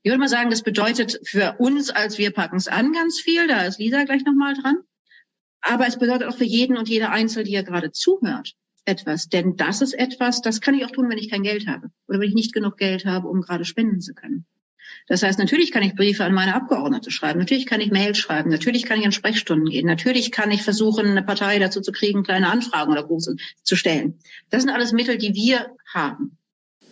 Ich würde mal sagen, das bedeutet für uns als Wir packen es an ganz viel, da ist Lisa gleich nochmal dran. Aber es bedeutet auch für jeden und jede Einzelne, die hier gerade zuhört, etwas. Denn das ist etwas, das kann ich auch tun, wenn ich kein Geld habe oder wenn ich nicht genug Geld habe, um gerade spenden zu können. Das heißt, natürlich kann ich Briefe an meine Abgeordnete schreiben, natürlich kann ich Mails schreiben, natürlich kann ich an Sprechstunden gehen, natürlich kann ich versuchen, eine Partei dazu zu kriegen, kleine Anfragen oder große zu stellen. Das sind alles Mittel, die wir haben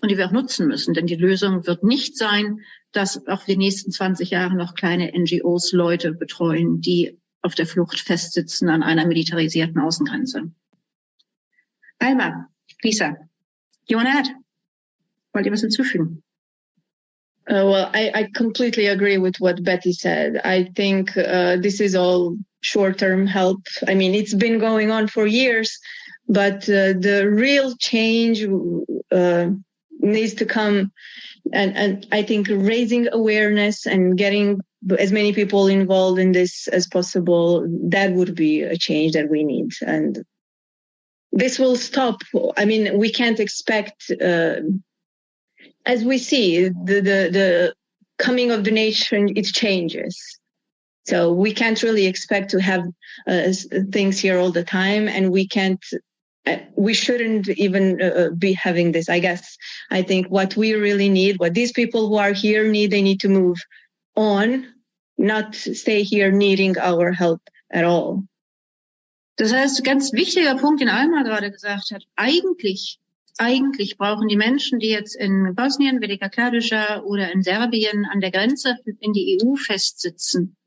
und die wir auch nutzen müssen. Denn die Lösung wird nicht sein, dass auch die nächsten 20 Jahre noch kleine NGOs Leute betreuen, die auf der Flucht festsitzen an einer militarisierten Außengrenze. Alma, Lisa, you want to add? Wollt ihr was hinzufügen? Well, I completely agree with what Betty said. I think this is all short-term help. I mean, it's been going on for years, but the real change needs to come. And I think raising awareness and getting as many people involved in this as possible, that would be a change that we need. And this will stop. I mean, we can't expect, as we see, the coming of the nation, it changes. So we can't really expect to have things here all the time, and we shouldn't even be having this, I guess. I think what we really need, what these people who are here need, they need to move on, not stay here needing our help at all. Das heißt, ganz wichtiger Punkt, den Alma gerade gesagt hat, eigentlich brauchen die Menschen, die jetzt in Bosnien, Velika Kladuša oder in Serbien an der Grenze in die EU festsitzen,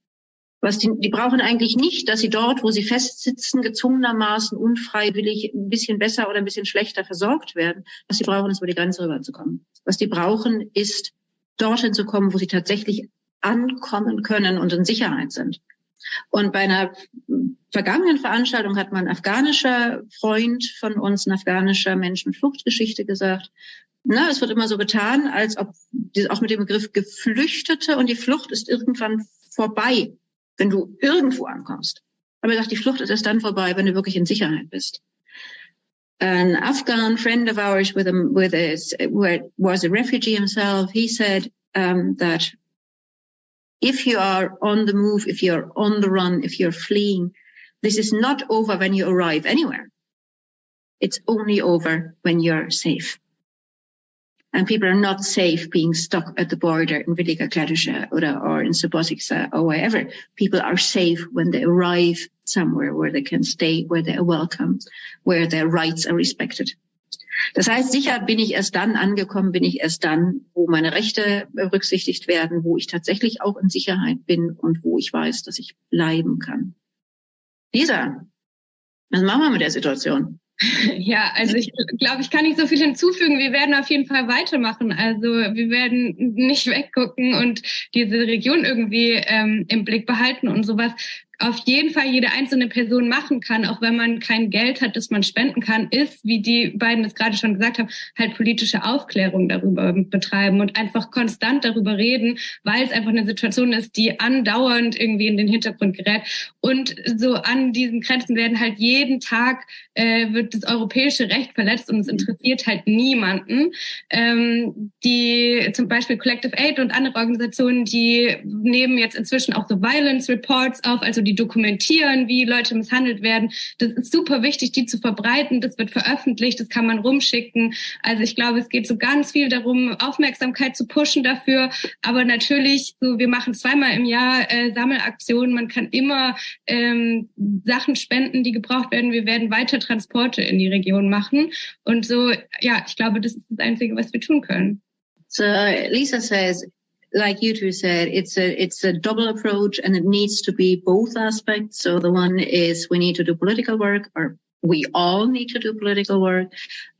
die brauchen eigentlich nicht, dass sie dort, wo sie festsitzen, gezwungenermaßen unfreiwillig ein bisschen besser oder ein bisschen schlechter versorgt werden. Was sie brauchen, ist, über die Grenze rüberzukommen. Was die brauchen, ist, dorthin zu kommen, wo sie tatsächlich ankommen können und in Sicherheit sind. Und bei einer vergangenen Veranstaltung hat mein afghanischer Freund von uns, ein afghanischer Mensch mit Fluchtgeschichte, gesagt, es wird immer so getan, als ob auch mit dem Begriff Geflüchtete, und die Flucht ist irgendwann vorbei, wenn du irgendwo ankommst. Aber er sagt, die Flucht ist erst dann vorbei, wenn du wirklich in Sicherheit bist. An Afghan friend of ours who was a refugee himself, he said that if you are on the move, if you're on the run, if you're fleeing, this is not over when you arrive anywhere. It's only over when you're safe. And people are not safe being stuck at the border in Velika Kladuša or in Subotica or wherever. People are safe when they arrive somewhere where they can stay, where they are welcome, where their rights are respected. Das heißt, sicher bin ich erst dann angekommen, wo meine Rechte berücksichtigt werden, wo ich tatsächlich auch in Sicherheit bin und wo ich weiß, dass ich bleiben kann. Lisa, was machen wir mit der Situation? Ja, also ich glaube, ich kann nicht so viel hinzufügen. Wir werden auf jeden Fall weitermachen. Also wir werden nicht weggucken und diese Region irgendwie im Blick behalten und sowas auf jeden Fall jede einzelne Person machen kann, auch wenn man kein Geld hat, das man spenden kann, ist, wie die beiden es gerade schon gesagt haben, halt politische Aufklärung darüber betreiben und einfach konstant darüber reden, weil es einfach eine Situation ist, die andauernd irgendwie in den Hintergrund gerät. Und so an diesen Grenzen werden halt jeden Tag wird das europäische Recht verletzt und es interessiert halt niemanden. Die zum Beispiel Collective Aid und andere Organisationen, die nehmen jetzt inzwischen auch so Violence Reports auf, also die dokumentieren, wie Leute misshandelt werden. Das ist super wichtig, die zu verbreiten. Das wird veröffentlicht, das kann man rumschicken. Also ich glaube, es geht so ganz viel darum, Aufmerksamkeit zu pushen dafür. Aber natürlich, so wir machen 2-mal im Jahr Sammelaktionen. Man kann immer Sachen spenden, die gebraucht werden. Wir werden weiter Transporte in die Region machen. Und so, ja, ich glaube, das ist das Einzige, was wir tun können. So Lisa says, like you two said, it's a double approach and it needs to be both aspects. So the one is we need to do political work, or we all need to do political work.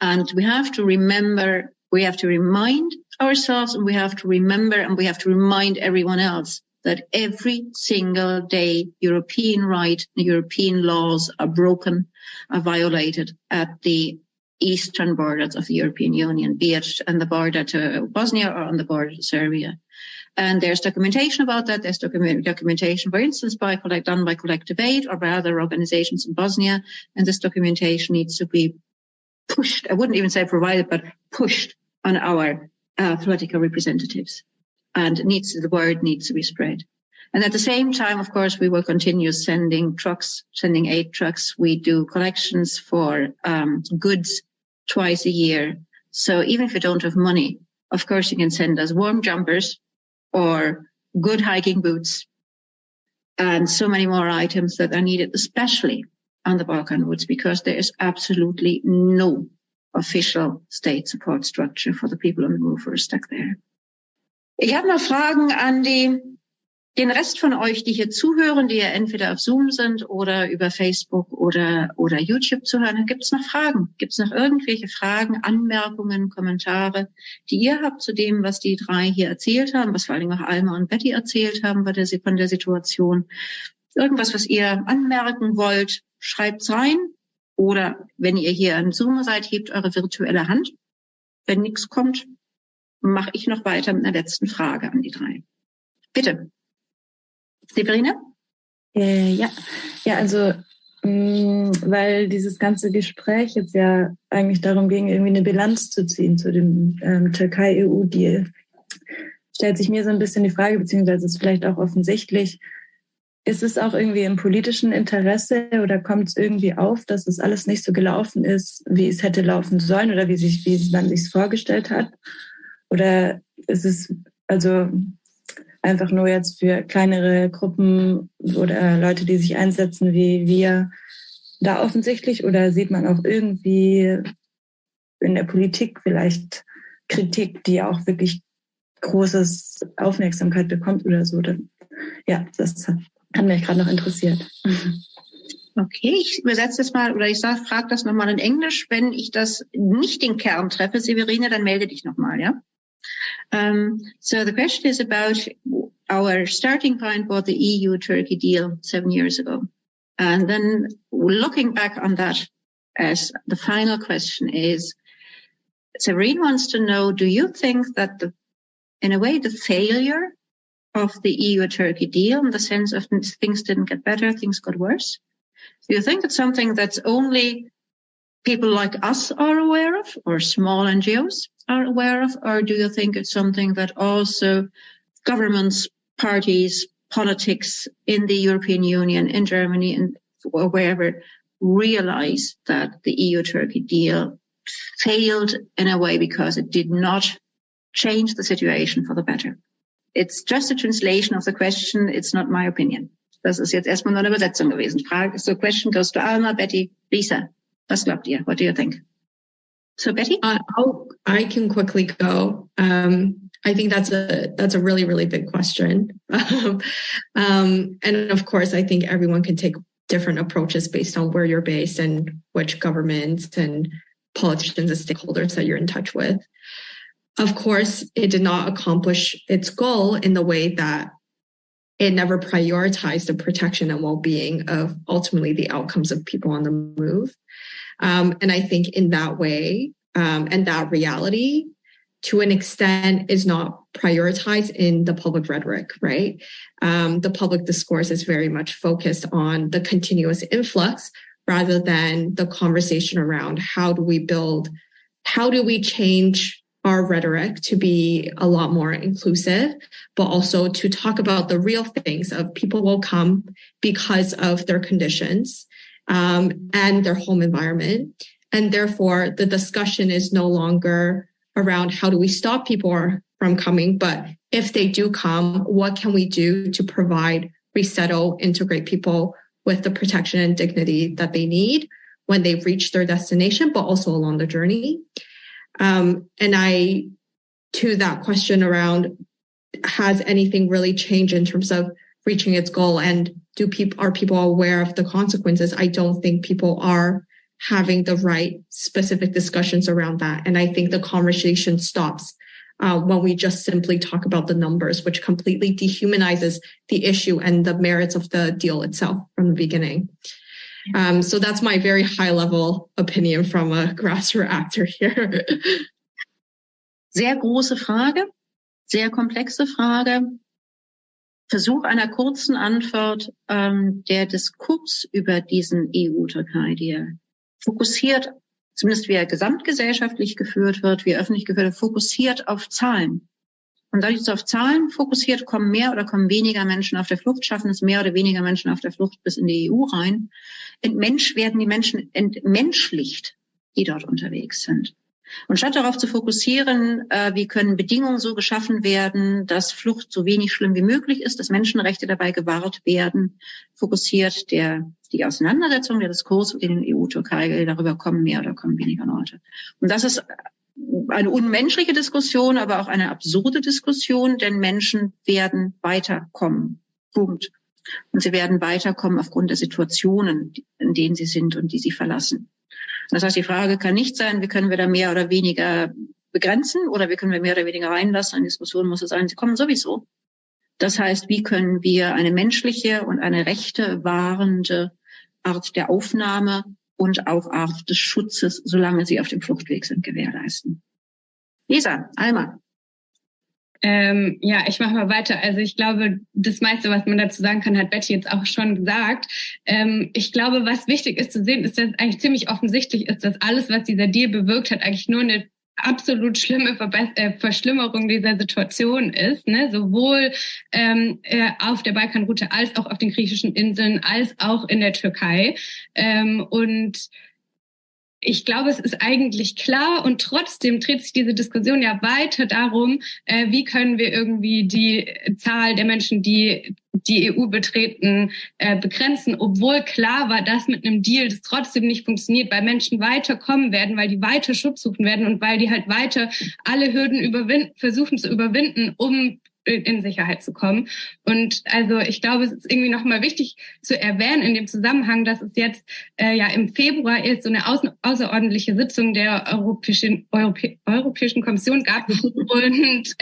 And we have to remember, we have to remind ourselves, and we have to remember, and we have to remind everyone else that every single day European right, European laws are broken, are violated at the eastern borders of the European Union, be it on the border to Bosnia or on the border to Serbia. And there's documentation about that. There's documentation, for instance, done by Collective Aid or by other organizations in Bosnia. And this documentation needs to be pushed. I wouldn't even say provided, but pushed on our political representatives. And the word needs to be spread. And at the same time, of course, we will continue sending aid trucks. We do collections for goods twice a year. So even if you don't have money, of course, you can send us warm jumpers or good hiking boots and so many more items that are needed, especially on the Balkan routes, because there is absolutely no official state support structure for the people on the move who are stuck there. Ich habe noch Fragen an den Rest von euch, die hier zuhören, die ja entweder auf Zoom sind oder über Facebook oder YouTube zuhören. Gibt es noch Fragen? Gibt es noch irgendwelche Fragen, Anmerkungen, Kommentare, die ihr habt zu dem, was die drei hier erzählt haben, was vor allem auch Alma und Betty erzählt haben von der Situation? Irgendwas, was ihr anmerken wollt, schreibt's rein. Oder wenn ihr hier im Zoom seid, hebt eure virtuelle Hand. Wenn nichts kommt, mache ich noch weiter mit einer letzten Frage an die drei. Bitte. Severine? Ja, also weil dieses ganze Gespräch jetzt ja eigentlich darum ging, irgendwie eine Bilanz zu ziehen zu dem Türkei-EU-Deal, stellt sich mir so ein bisschen die Frage, beziehungsweise ist vielleicht auch offensichtlich, ist es auch irgendwie im politischen Interesse oder kommt es irgendwie auf, dass es alles nicht so gelaufen ist, wie es hätte laufen sollen oder wie man sich es vorgestellt hat? Oder ist es also einfach nur jetzt für kleinere Gruppen oder Leute, die sich einsetzen wie wir da offensichtlich? Oder sieht man auch irgendwie in der Politik vielleicht Kritik, die auch wirklich großes Aufmerksamkeit bekommt oder so? Ja, das hat mich gerade noch interessiert. Okay, ich übersetze das mal oder frage das nochmal in Englisch. Wenn ich das nicht den Kern treffe, Severine, dann melde dich nochmal, ja? So the question is about our starting point was the EU-Turkey deal 7 years ago. And then looking back on that as the final question is, Severine wants to know, do you think that in a way, the failure of the EU-Turkey deal in the sense of things didn't get better, things got worse? Do you think it's something that's only people like us are aware of, or small NGOs are aware of, or do you think it's something that also governments, parties, politics in the European Union, in Germany, and or wherever realize that the EU-Turkey deal failed in a way because it did not change the situation for the better. It's just a translation of the question. It's not my opinion. Das ist jetzt erstmal nur eine Übersetzung gewesen. Frage, so question goes to Alma, Betty, Lisa. Was glaubt ihr? What do you think? So Betty? I can quickly go. I think that's a really, really big question. And of course, I think everyone can take different approaches based on where you're based and which governments and politicians and stakeholders that you're in touch with. Of course, it did not accomplish its goal in the way that it never prioritized the protection and well-being of ultimately the outcomes of people on the move. And I think in that way, and that reality, to an extent, is not prioritized in the public rhetoric, right? The public discourse is very much focused on the continuous influx rather than the conversation around how do we change our rhetoric to be a lot more inclusive, but also to talk about the real things of people will come because of their conditions and their home environment. And therefore, the discussion is no longer around how do we stop people from coming, but if they do come, what can we do to provide, resettle, integrate people with the protection and dignity that they need when they've reached their destination, but also along the journey. And to that question around, has anything really changed in terms of reaching its goal, and are people aware of the consequences? I don't think people are having the right specific discussions around that. And I think the conversation stops when we just simply talk about the numbers, which completely dehumanizes the issue and the merits of the deal itself from the beginning. So that's my very high level opinion from a grassroots actor here. Sehr große Frage, sehr komplexe Frage. Versuch einer kurzen Antwort. Der Diskurs über diesen EU-Türkei-Deal fokussiert, zumindest wie er gesamtgesellschaftlich geführt wird, wie er öffentlich geführt wird, fokussiert auf Zahlen. Und dadurch, dass es auf Zahlen fokussiert, kommen mehr oder kommen weniger Menschen auf der Flucht, schaffen es mehr oder weniger Menschen auf der Flucht bis in die EU rein. Werden die Menschen entmenschlicht, die dort unterwegs sind. Und statt darauf zu fokussieren, wie können Bedingungen so geschaffen werden, dass Flucht so wenig schlimm wie möglich ist, dass Menschenrechte dabei gewahrt werden, fokussiert die Auseinandersetzung, der Diskurs in den EU-Türkei, darüber kommen mehr oder kommen weniger Leute. Und das ist eine unmenschliche Diskussion, aber auch eine absurde Diskussion, denn Menschen werden weiterkommen. Punkt. Und sie werden weiterkommen aufgrund der Situationen, in denen sie sind und die sie verlassen. Das heißt, die Frage kann nicht sein, wie können wir da mehr oder weniger begrenzen oder wie können wir mehr oder weniger reinlassen. Eine Diskussion muss es sein, sie kommen sowieso. Das heißt, wie können wir eine menschliche und eine rechte, wahrende Art der Aufnahme und auch Art des Schutzes, solange sie auf dem Fluchtweg sind, gewährleisten. Lisa, Alma. Ja, ich mache mal weiter. Also ich glaube, das meiste, was man dazu sagen kann, hat Betty jetzt auch schon gesagt. Ich glaube, was wichtig ist zu sehen, ist, dass eigentlich ziemlich offensichtlich ist, dass alles, was dieser Deal bewirkt hat, eigentlich nur eine absolut schlimme Verschlimmerung dieser Situation ist, ne? Sowohl auf der Balkanroute als auch auf den griechischen Inseln, als auch in der Türkei. Und ich glaube, es ist eigentlich klar und trotzdem dreht sich diese Diskussion ja weiter darum, wie können wir irgendwie die Zahl der Menschen, die die EU betreten, begrenzen, obwohl klar war, dass mit einem Deal das trotzdem nicht funktioniert, weil Menschen weiterkommen werden, weil die weiter Schutz suchen werden und weil die halt weiter alle Hürden versuchen zu überwinden, um in Sicherheit zu kommen. Und also ich glaube, es ist irgendwie nochmal wichtig zu erwähnen in dem Zusammenhang, dass es jetzt ja im Februar jetzt so eine außerordentliche Sitzung der Europäischen Kommission gab und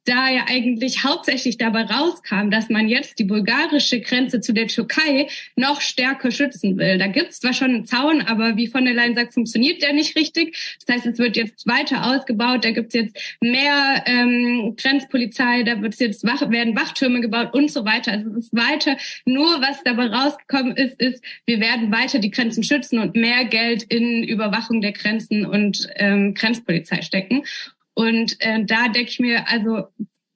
da ja eigentlich hauptsächlich dabei rauskam, dass man jetzt die bulgarische Grenze zu der Türkei noch stärker schützen will. Da gibt es zwar schon einen Zaun, aber wie von der Leyen sagt, funktioniert der nicht richtig. Das heißt, es wird jetzt weiter ausgebaut, da gibt es jetzt mehr Grenzpolizei, da werden Wachtürme gebaut und so weiter. Also es ist weiter, nur was dabei rausgekommen ist, wir werden weiter die Grenzen schützen und mehr Geld in Überwachung der Grenzen und Grenzpolizei stecken. Und da denke ich mir, also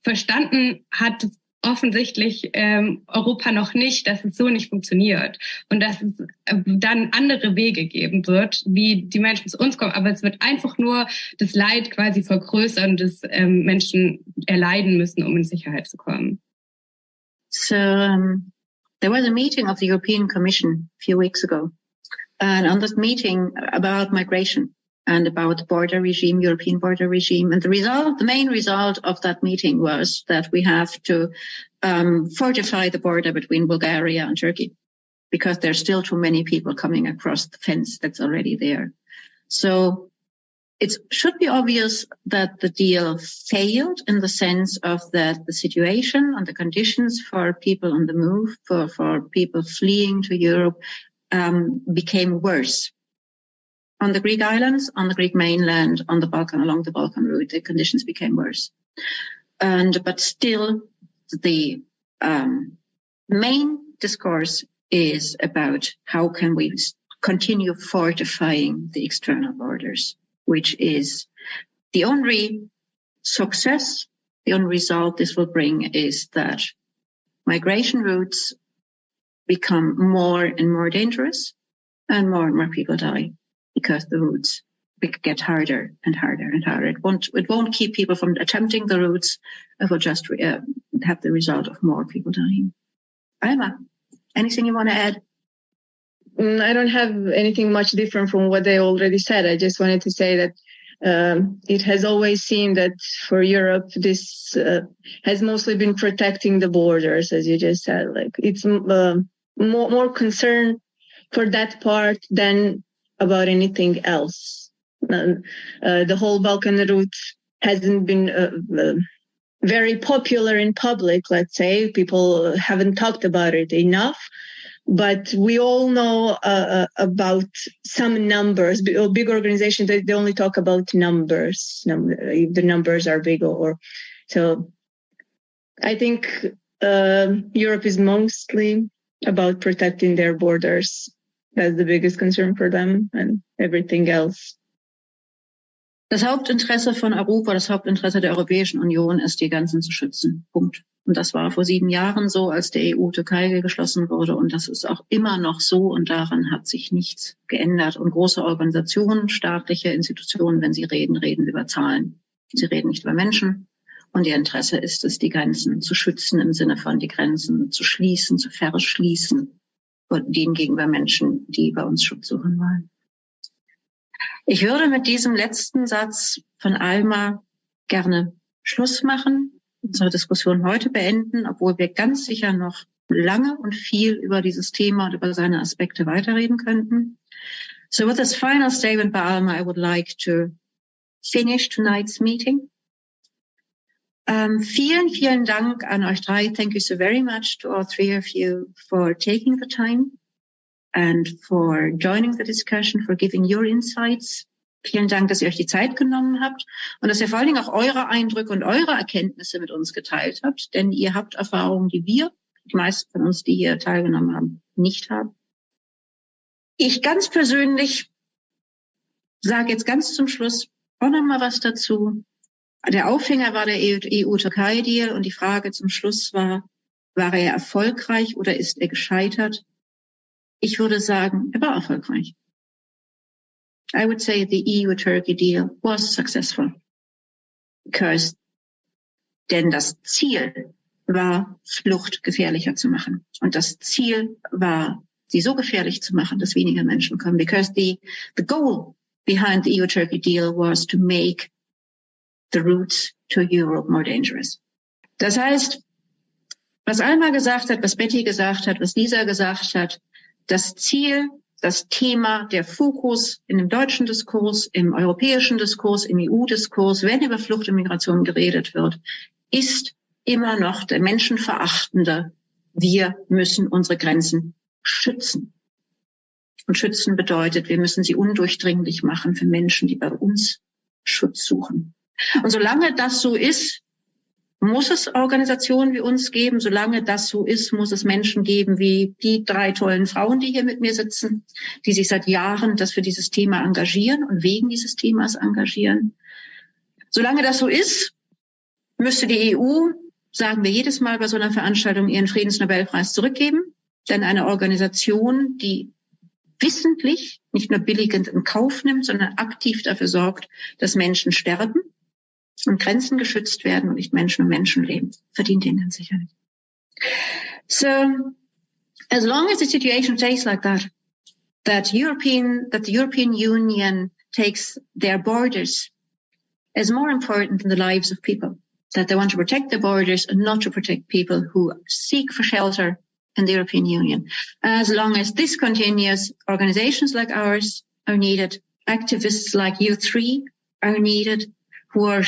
verstanden hat offensichtlich Europa noch nicht, dass es so nicht funktioniert und dass es dann andere Wege geben wird, wie die Menschen zu uns kommen. Aber es wird einfach nur das Leid quasi vergrößern, das Menschen erleiden müssen, um in Sicherheit zu kommen. So there was a meeting of the European Commission a few weeks ago, and on that meeting about migration and about the border regime, European border regime. And the main result of that meeting was that we have to fortify the border between Bulgaria and Turkey, because there's still too many people coming across the fence that's already there. So it should be obvious that the deal failed in the sense of that the situation and the conditions for people on the move, for people fleeing to Europe, became worse. On the Greek islands, on the Greek mainland, on the Balkan, along the Balkanroute, the conditions became worse. But still, the main discourse is about how can we continue fortifying the external borders, which is the only success, the only result this will bring is that migration routes become more and more dangerous and more people die, because the routes get harder and harder and harder. It won't keep people from attempting the routes. It will just have the result of more people dying. Alma, anything you want to add? I don't have anything much different from what they already said. I just wanted to say that it has always seemed that for Europe, this has mostly been protecting the borders, as you just said. Like it's more concern for that part than about anything else. The whole Balkan route hasn't been very popular in public, let's say. People haven't talked about it enough. But we all know about some numbers. Big organizations, they only talk about numbers. If the numbers are big or so. I think Europe is mostly about protecting their borders. That's the biggest concern for them, and everything else. Das Hauptinteresse von Europa, das Hauptinteresse der Europäischen Union ist, die Grenzen zu schützen. Punkt. Und das war vor 7 Jahren so, als der EU-Türkei geschlossen wurde. Und das ist auch immer noch so. Und daran hat sich nichts geändert. Und große Organisationen, staatliche Institutionen, wenn sie reden, reden über Zahlen. Sie reden nicht über Menschen. Und ihr Interesse ist es, die Grenzen zu schützen, im Sinne von die Grenzen zu schließen, zu verschließen. Und denen gegenüber Menschen, die bei uns Schutz suchen wollen. Ich würde mit diesem letzten Satz von Alma gerne Schluss machen, unsere Diskussion heute beenden, obwohl wir ganz sicher noch lange und viel über dieses Thema und über seine Aspekte weiterreden könnten. So with this final statement by Alma, I would like to finish tonight's meeting. Vielen, vielen Dank an euch drei. Thank you so very much to all three of you for taking the time and for joining the discussion, for giving your insights. Vielen Dank, dass ihr euch die Zeit genommen habt und dass ihr vor allen Dingen auch eure Eindrücke und eure Erkenntnisse mit uns geteilt habt, denn ihr habt Erfahrungen, die wir, die meisten von uns, die hier teilgenommen haben, nicht haben. Ich ganz persönlich sage jetzt ganz zum Schluss auch noch mal was dazu. Der Aufhänger war der EU-Türkei Deal und die Frage zum Schluss war er erfolgreich oder ist er gescheitert? Ich würde sagen, er war erfolgreich. I would say the EU-Turkey deal was successful. Denn das Ziel war, Flucht gefährlicher zu machen. Und das Ziel war, sie so gefährlich zu machen, dass weniger Menschen kommen. Because the goal behind the EU-Turkey deal was to make the routes to Europe more dangerous. Das heißt, was Alma gesagt hat, was Betty gesagt hat, was Lisa gesagt hat, das Ziel, das Thema, der Fokus in dem deutschen Diskurs, im europäischen Diskurs, im EU-Diskurs, wenn über Flucht und Migration geredet wird, ist immer noch der menschenverachtende, wir müssen unsere Grenzen schützen. Und schützen bedeutet, wir müssen sie undurchdringlich machen für Menschen, die bei uns Schutz suchen. Und solange das so ist, muss es Organisationen wie uns geben. Solange das so ist, muss es Menschen geben wie die 3 tollen Frauen, die hier mit mir sitzen, die sich seit Jahren für dieses Thema engagieren und wegen dieses Themas engagieren. Solange das so ist, müsste die EU sagen wir jedes Mal bei so einer Veranstaltung, ihren Friedensnobelpreis zurückgeben. Denn eine Organisation, die wissentlich, nicht nur billigend in Kauf nimmt, sondern aktiv dafür sorgt, dass Menschen sterben und Grenzen geschützt werden und nicht Menschen um Menschenleben, verdient den ganz sicher nicht. So, as long as the situation stays like that, that the European Union takes their borders as more important than the lives of people, that they want to protect the borders and not to protect people who seek for shelter in the European Union. As long as this continues, organizations like ours are needed, activists like you three are needed, who are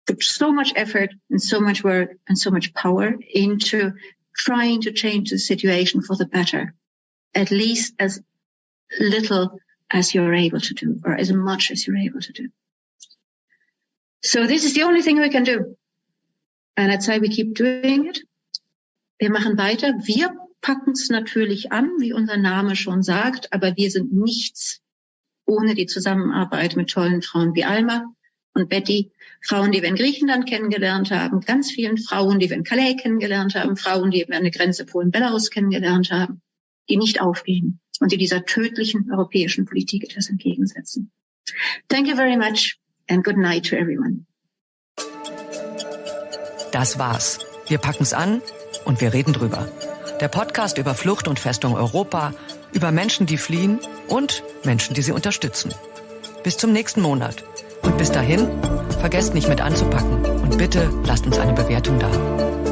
put so much effort and so much work and so much power into trying to change the situation for the better, at least as little as you're able to do, or as much as you're able to do. So this is the only thing we can do. And I'd say we keep doing it. Wir machen weiter. Wir packen es natürlich an, wie unser Name schon sagt, aber wir sind nichts ohne die Zusammenarbeit mit tollen Frauen wie Alma und Betty, Frauen, die wir in Griechenland kennengelernt haben, ganz vielen Frauen, die wir in Calais kennengelernt haben, Frauen, die wir an der Grenze Polen-Belarus kennengelernt haben, die nicht aufgeben und die dieser tödlichen europäischen Politik etwas entgegensetzen. Thank you very much and good night to everyone. Das war's. Wir packen's an und wir reden drüber. Der Podcast über Flucht und Festung Europa, über Menschen, die fliehen und Menschen, die sie unterstützen. Bis zum nächsten Monat. Und bis dahin, vergesst nicht mit anzupacken und bitte lasst uns eine Bewertung da.